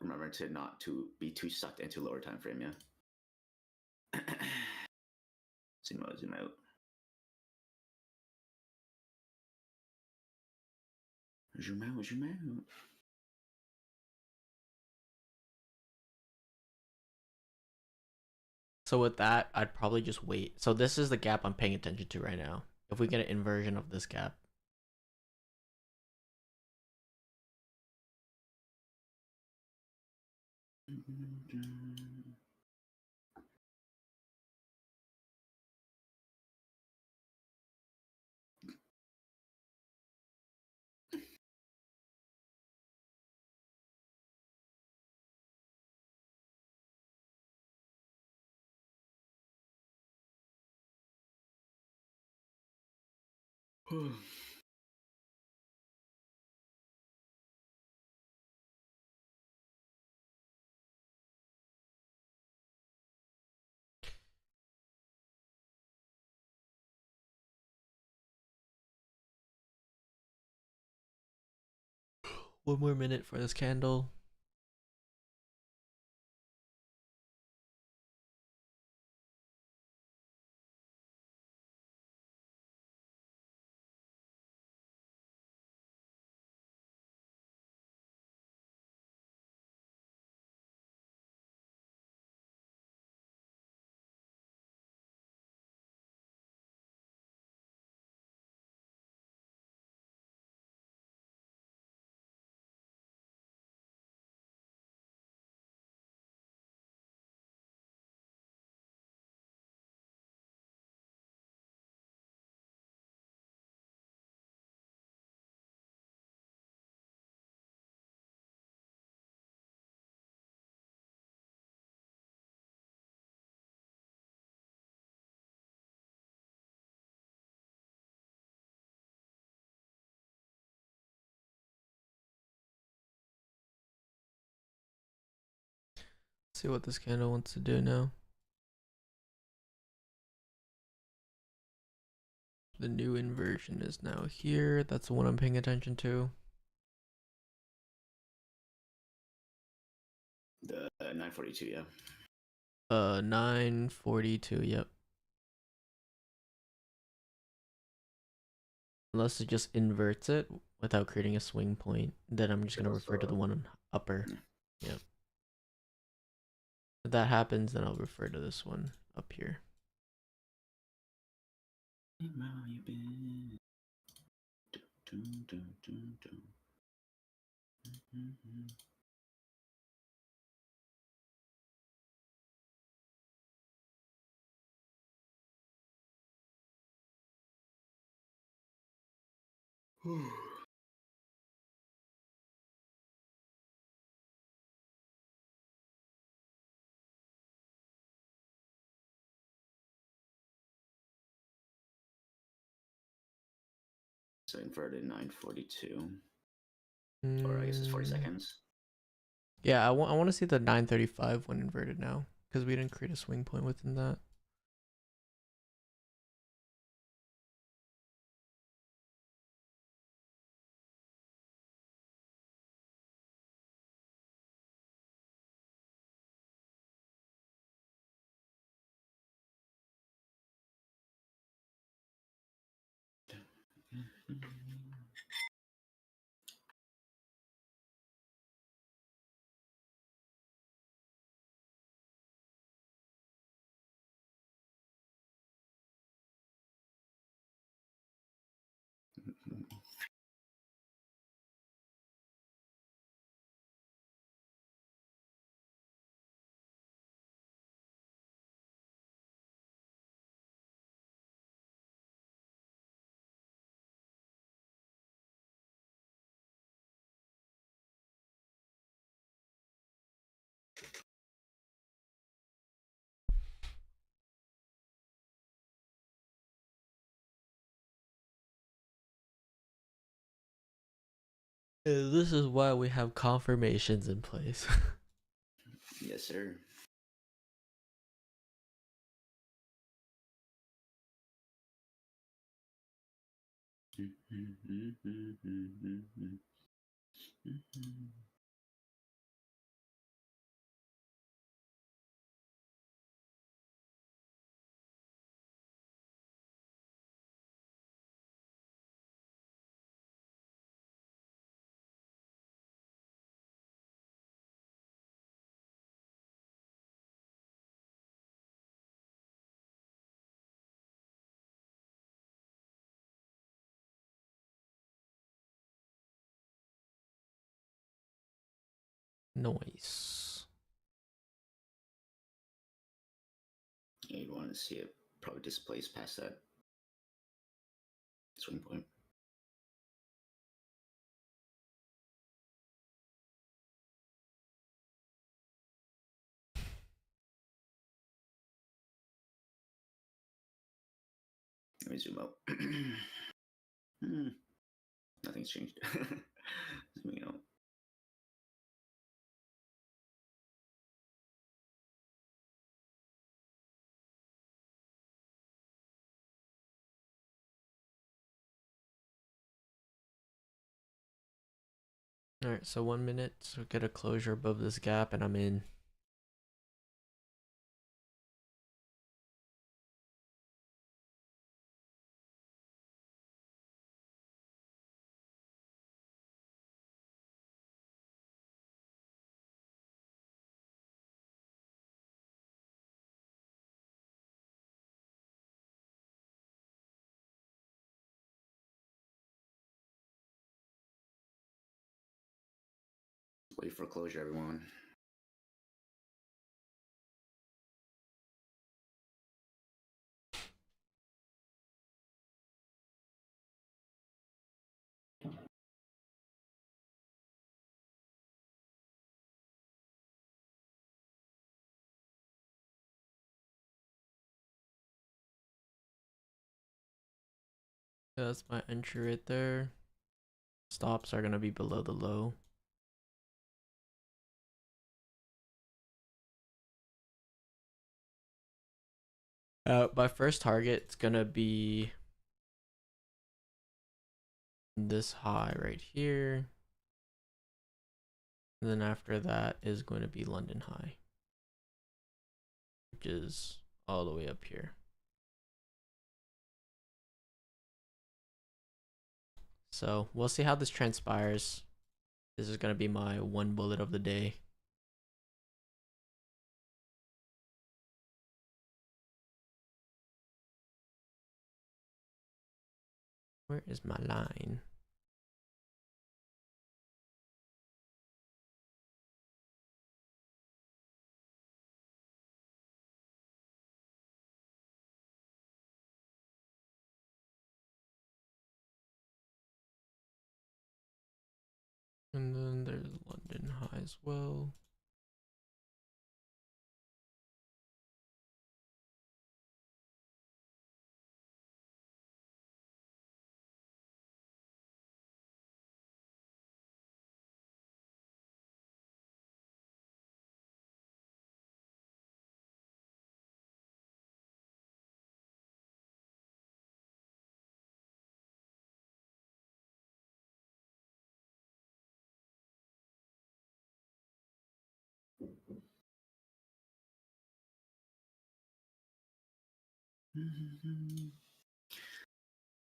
Remember to not to be too sucked into lower time frame. Yeah. Zoom out. Zoom out. Zoom out. Zoom out. So with that, I'd probably just wait. So this is the gap I'm paying attention to right now. If we get an inversion of this gap. One more minute for this candle. See what this candle wants to do now. The new inversion is now here. That's the one I'm paying attention to. The 942, yeah. 942, yep. Unless it just inverts it without creating a swing point, then I'm just gonna refer to the one upper. Yeah. Yep. If that happens, then I'll refer to this one up here. So inverted 942. Or I guess it's 40 seconds. Yeah, I want to see the 935 when inverted now, because we didn't create a swing point within that. This is why we have confirmations in place. Yes, sir. Noise. Yeah, you'd want to see it probably displace past that swing point. Let me zoom out. Nothing's changed. Zooming out. All right, so 1 minute to get a closure above this gap, and I'm in. Wait for closure, everyone. That's my entry right there. Stops are gonna be below the low. My first target's gonna be this high right here. And then after that is going to be London high, which is all the way up here. So we'll see how this transpires. This is going to be my one bullet of the day. Where is my line? And then there's London high as well.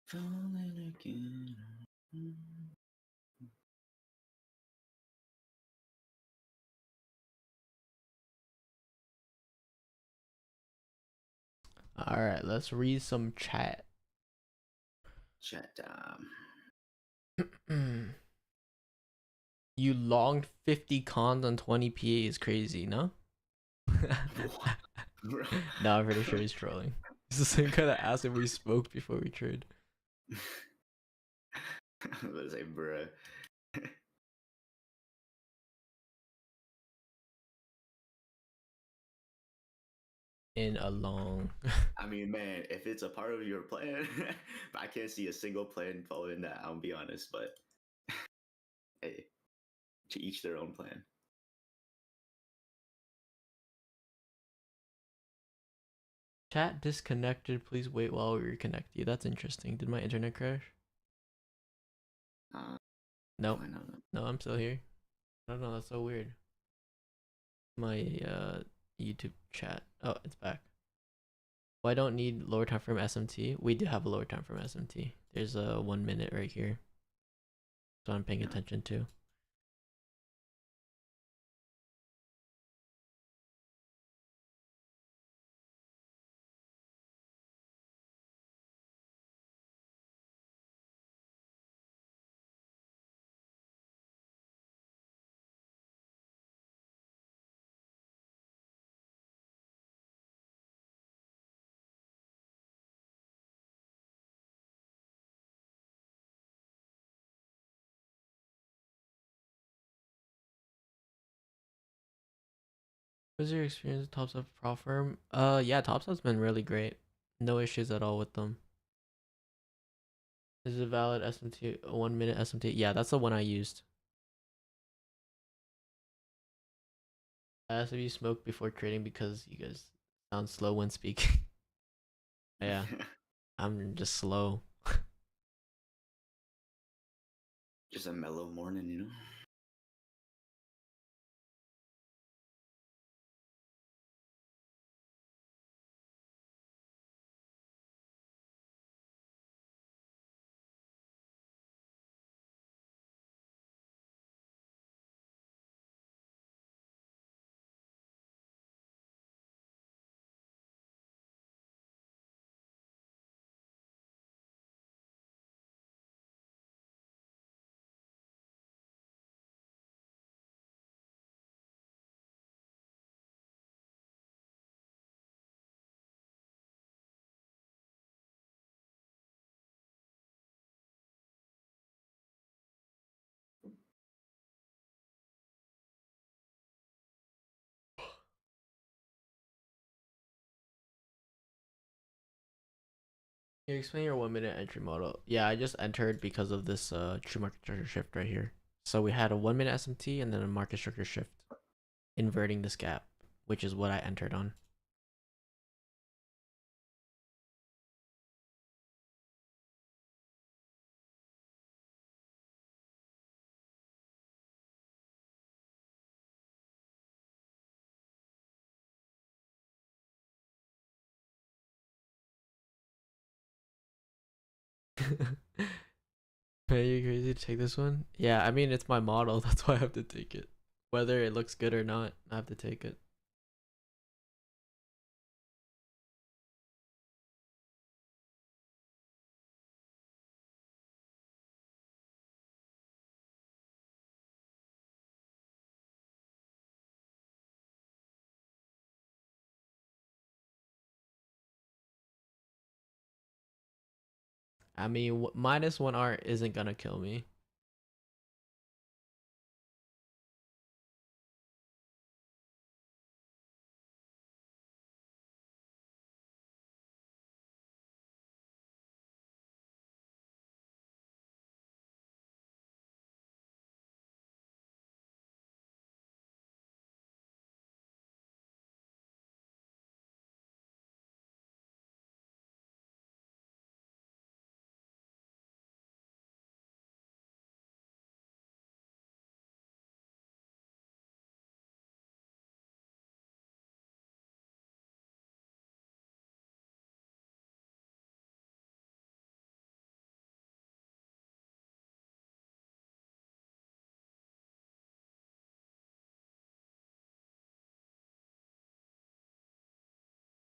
Falling again. All right, let's read some chat. Chat You longed 50 cons on 20 PA is crazy, no? No, I'm pretty sure he's trolling. It's the same kind of ass if we spoke before we trade. I was about to say, bruh. In a long. I mean, man, if it's a part of your plan, but I can't see a single plan following that. I'll be honest, but hey, to each their own plan. Chat disconnected. Please wait while we reconnect you. That's interesting. Did my internet crash? Nope. No, I'm still here. I don't know. That's so weird. My YouTube chat. Oh, it's back. Well, I don't need lower time frame SMT. We do have a lower time frame SMT. There's a 1 minute right here. So I'm paying attention to. What's your experience with TopStep Pro Firm? Yeah, TopStep's been really great. No issues at all with them. Is it valid SMT 1 minute SMT? Yeah, that's the one I used. I asked if you smoke before trading because you guys sound slow when speaking. Yeah, I'm just slow. Just a mellow morning, you know. Can you explain your 1 minute entry model? Yeah, I just entered because of this true market structure shift right here. So we had a 1 minute SMT and then a market structure shift, inverting this gap, which is what I entered on. Are you crazy to take this one? Yeah, I mean, it's my model. That's why I have to take it. Whether it looks good or not, I have to take it. I mean, -1R isn't gonna kill me.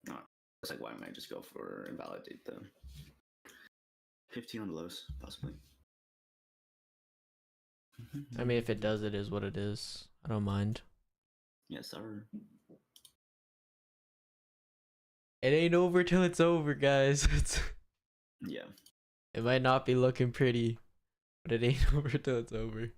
No, it's like, why might I just go for invalidate the 15 on the lows, possibly. I mean, if it does, it is what it is. I don't mind. Yes, sir. It ain't over till it's over, guys. Yeah. It might not be looking pretty, but it ain't over till it's over.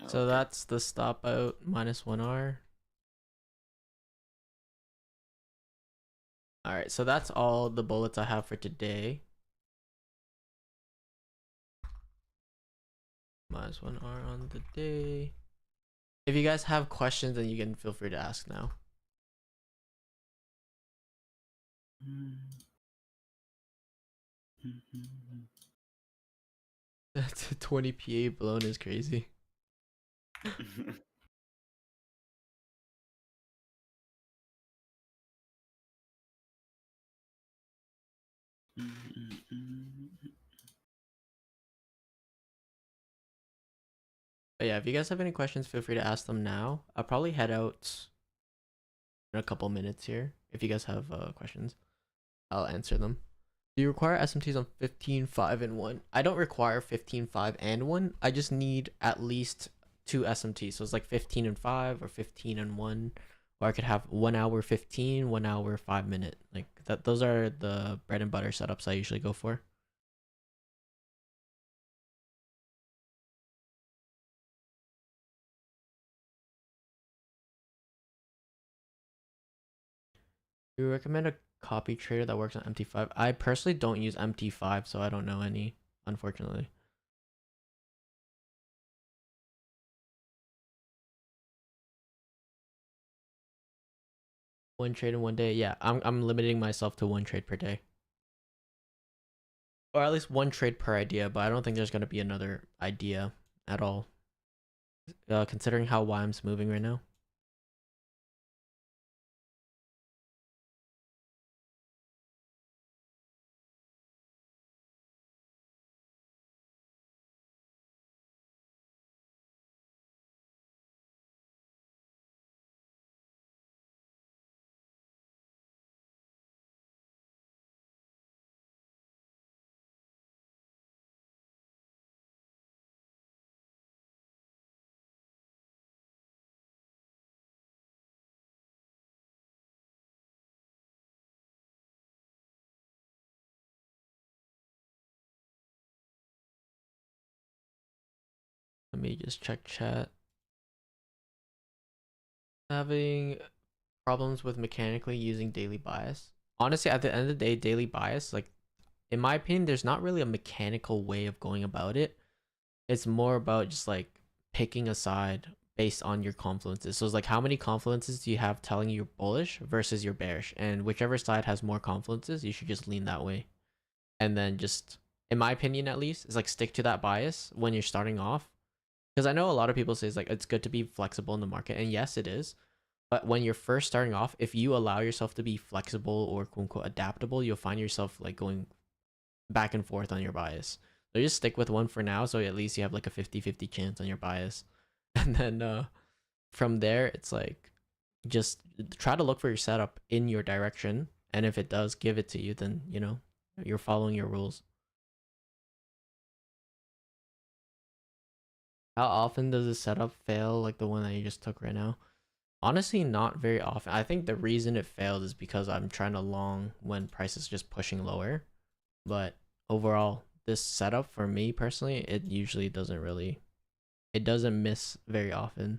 So Okay. that's the stop out -1R. All right, so that's all the bullets I have for today. -1 hour on the day. If you guys have questions, then you can feel free to ask now. That's a 20 PA blown is crazy. But yeah, if you guys have any questions, feel free to ask them now. I'll probably head out in a couple minutes here. If you guys have questions, I'll answer them. Do you require SMTs on 15, 5, and 1? I don't require 15, 5, and 1. I just need at least 2 SMTs. So it's like 15 and 5 or 15 and 1. Or I could have 1 hour 15, 1 hour 5 minute. Like that. Those are the bread and butter setups I usually go for. Do you recommend a copy trader that works on MT5? I personally don't use MT5, so I don't know any, unfortunately. One trade in one day. Yeah, I'm limiting myself to 1 trade per day. Or at least 1 trade per idea, but I don't think there's going to be another idea at all. Considering how YM's moving right now. Let me just check chat. Having problems with mechanically using daily bias. Honestly, at the end of the day, daily bias, like, in my opinion, there's not really a mechanical way of going about it. It's more about just like picking a side based on your confluences. So it's like, how many confluences do you have telling you you're bullish versus you're bearish? And whichever side has more confluences, you should just lean that way. And then just, in my opinion at least, is like stick to that bias when you're starting off. Because I know a lot of people say it's like it's good to be flexible in the market, and yes, it is. But when you're first starting off, if you allow yourself to be flexible or quote unquote adaptable, you'll find yourself like going back and forth on your bias. So just stick with one for now, so at least you have like a 50-50 chance on your bias. And then from there, it's like just try to look for your setup in your direction. And if it does give it to you, then you know you're following your rules. How often does a setup fail like the one that you just took right now? Honestly, not very often. I think the reason it failed is because I'm trying to long when price is just pushing lower. But overall, this setup for me personally, it usually doesn't really, it doesn't miss very often.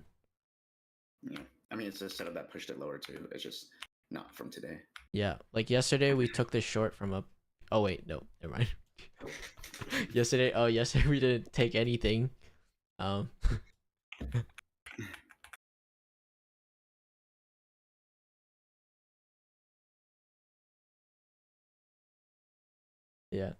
Yeah, I mean, it's a setup that pushed it lower too. It's just not from today. Yeah, like yesterday we took this short from a, oh wait, no, never mind. Yesterday we didn't take anything. Yeah.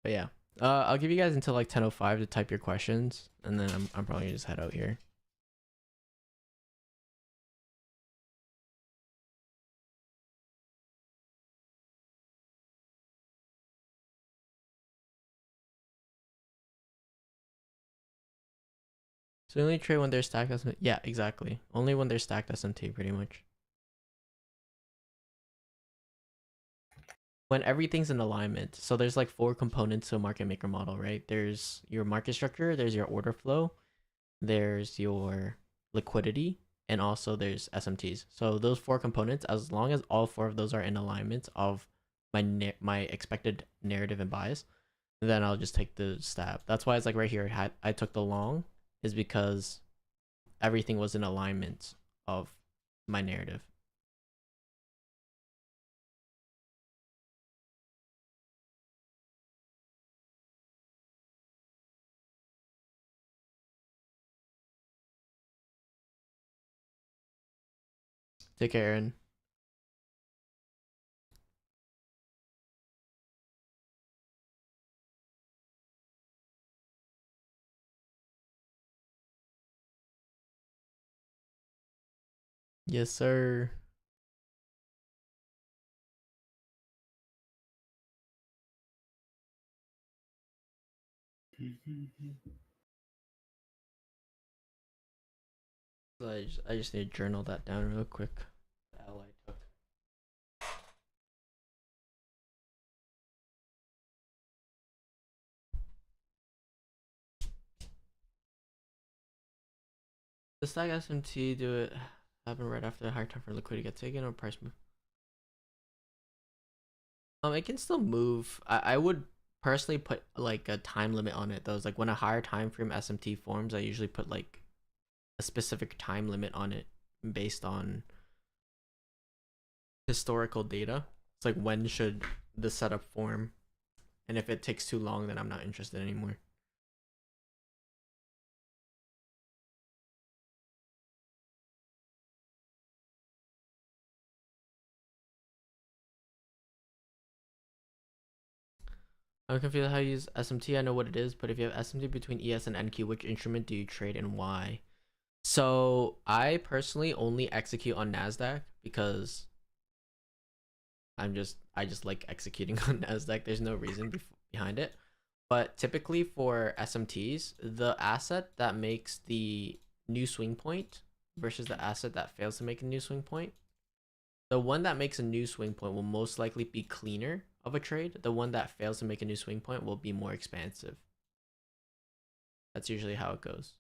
But yeah. I'll give you guys until like 10:05 to type your questions, and then I'm probably gonna just head out here. So you only trade when they're stacked SMT. Yeah, exactly. Only when they're stacked SMT, pretty much. When everything's in alignment. So there's like 4 components to a market maker model, right? There's your market structure, there's your order flow, there's your liquidity, and also there's SMTs. So those 4 components, as long as all 4 of those are in alignment of my expected narrative and bias, then I'll just take the stab. That's why it's like right here, I took the long, is because everything was in alignment of my narrative. Take care, Aaron. Yes, sir. So I just need to journal that down real quick. The L I took. The stack SMT do it happen right after the higher time for liquidity gets taken or price move? It can still move. I would personally put like a time limit on it though. It's like when a higher time frame SMT forms, I usually put like a specific time limit on it based on historical data. It's like when should the setup form, and if it takes too long, then I'm not interested anymore. I'm confused how you use SMT. I know what it is, but if you have SMT between ES and NQ, which instrument do you trade and why? So I personally only execute on NASDAQ because I just like executing on NASDAQ. There's no reason behind it. But typically for SMTs, the asset that makes the new swing point versus the asset that fails to make a new swing point, the one that makes a new swing point will most likely be cleaner of a trade. The one that fails to make a new swing point will be more expansive. That's usually how it goes.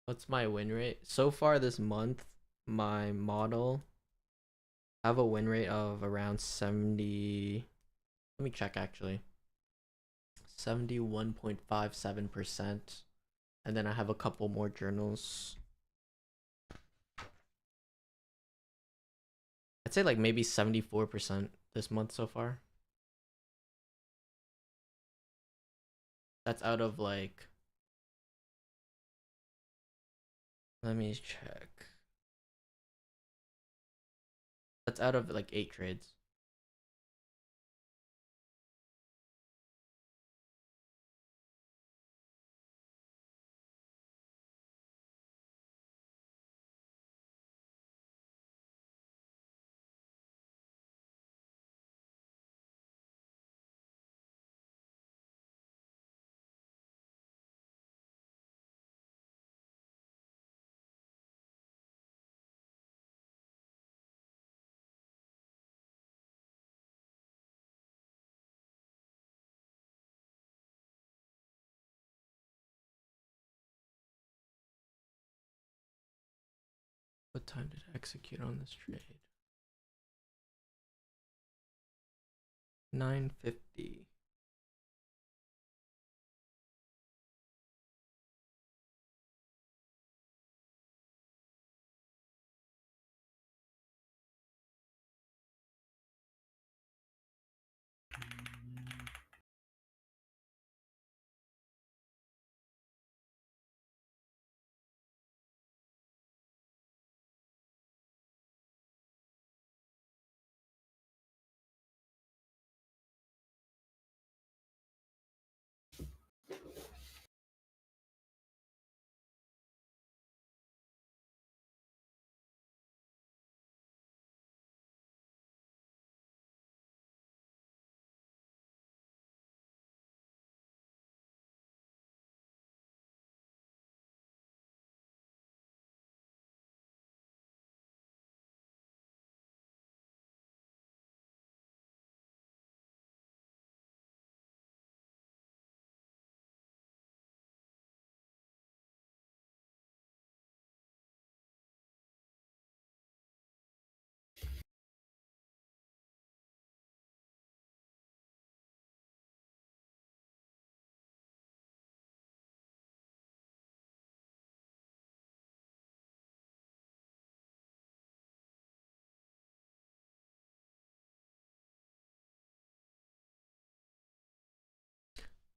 What's my win rate? So far this month, my model I have a win rate of around 70. Let me check actually. 71.57%. And then I have a couple more journals. I'd say like maybe 74% this month so far. That's out of like, let me check. That's out of like 8 trades. What time did I execute on this trade? 9:50.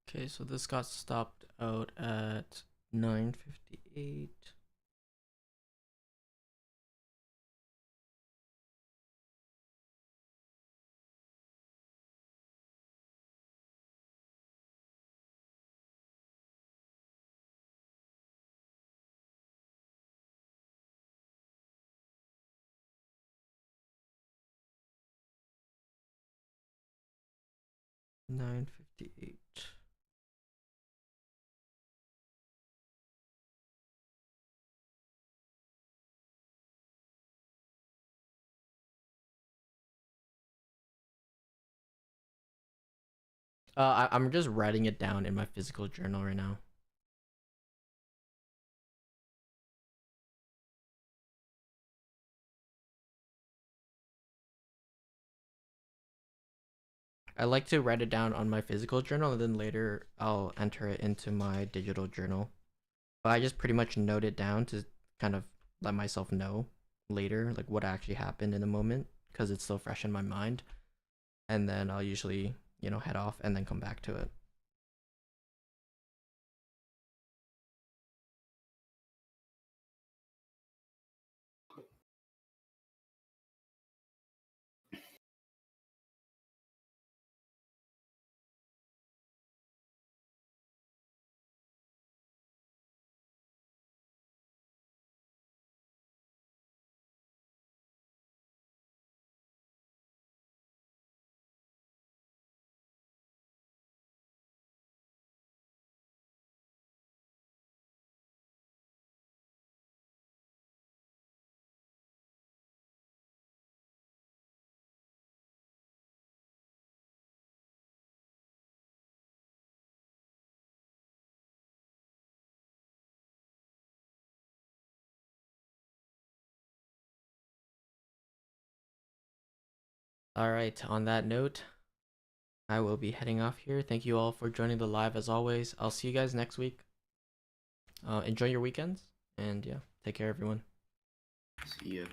Okay, so this got stopped out at 9:58. $9.58. I'm just writing it down in my physical journal right now. I like to write it down on my physical journal and then later I'll enter it into my digital journal. But I just pretty much note it down to kind of let myself know later like what actually happened in the moment because it's still fresh in my mind. And then I'll usually, head off and then come back to it. All right, on that note, I will be heading off here. Thank you all for joining the live as always. I'll see you guys next week. Enjoy your weekends and yeah, take care everyone. See ya.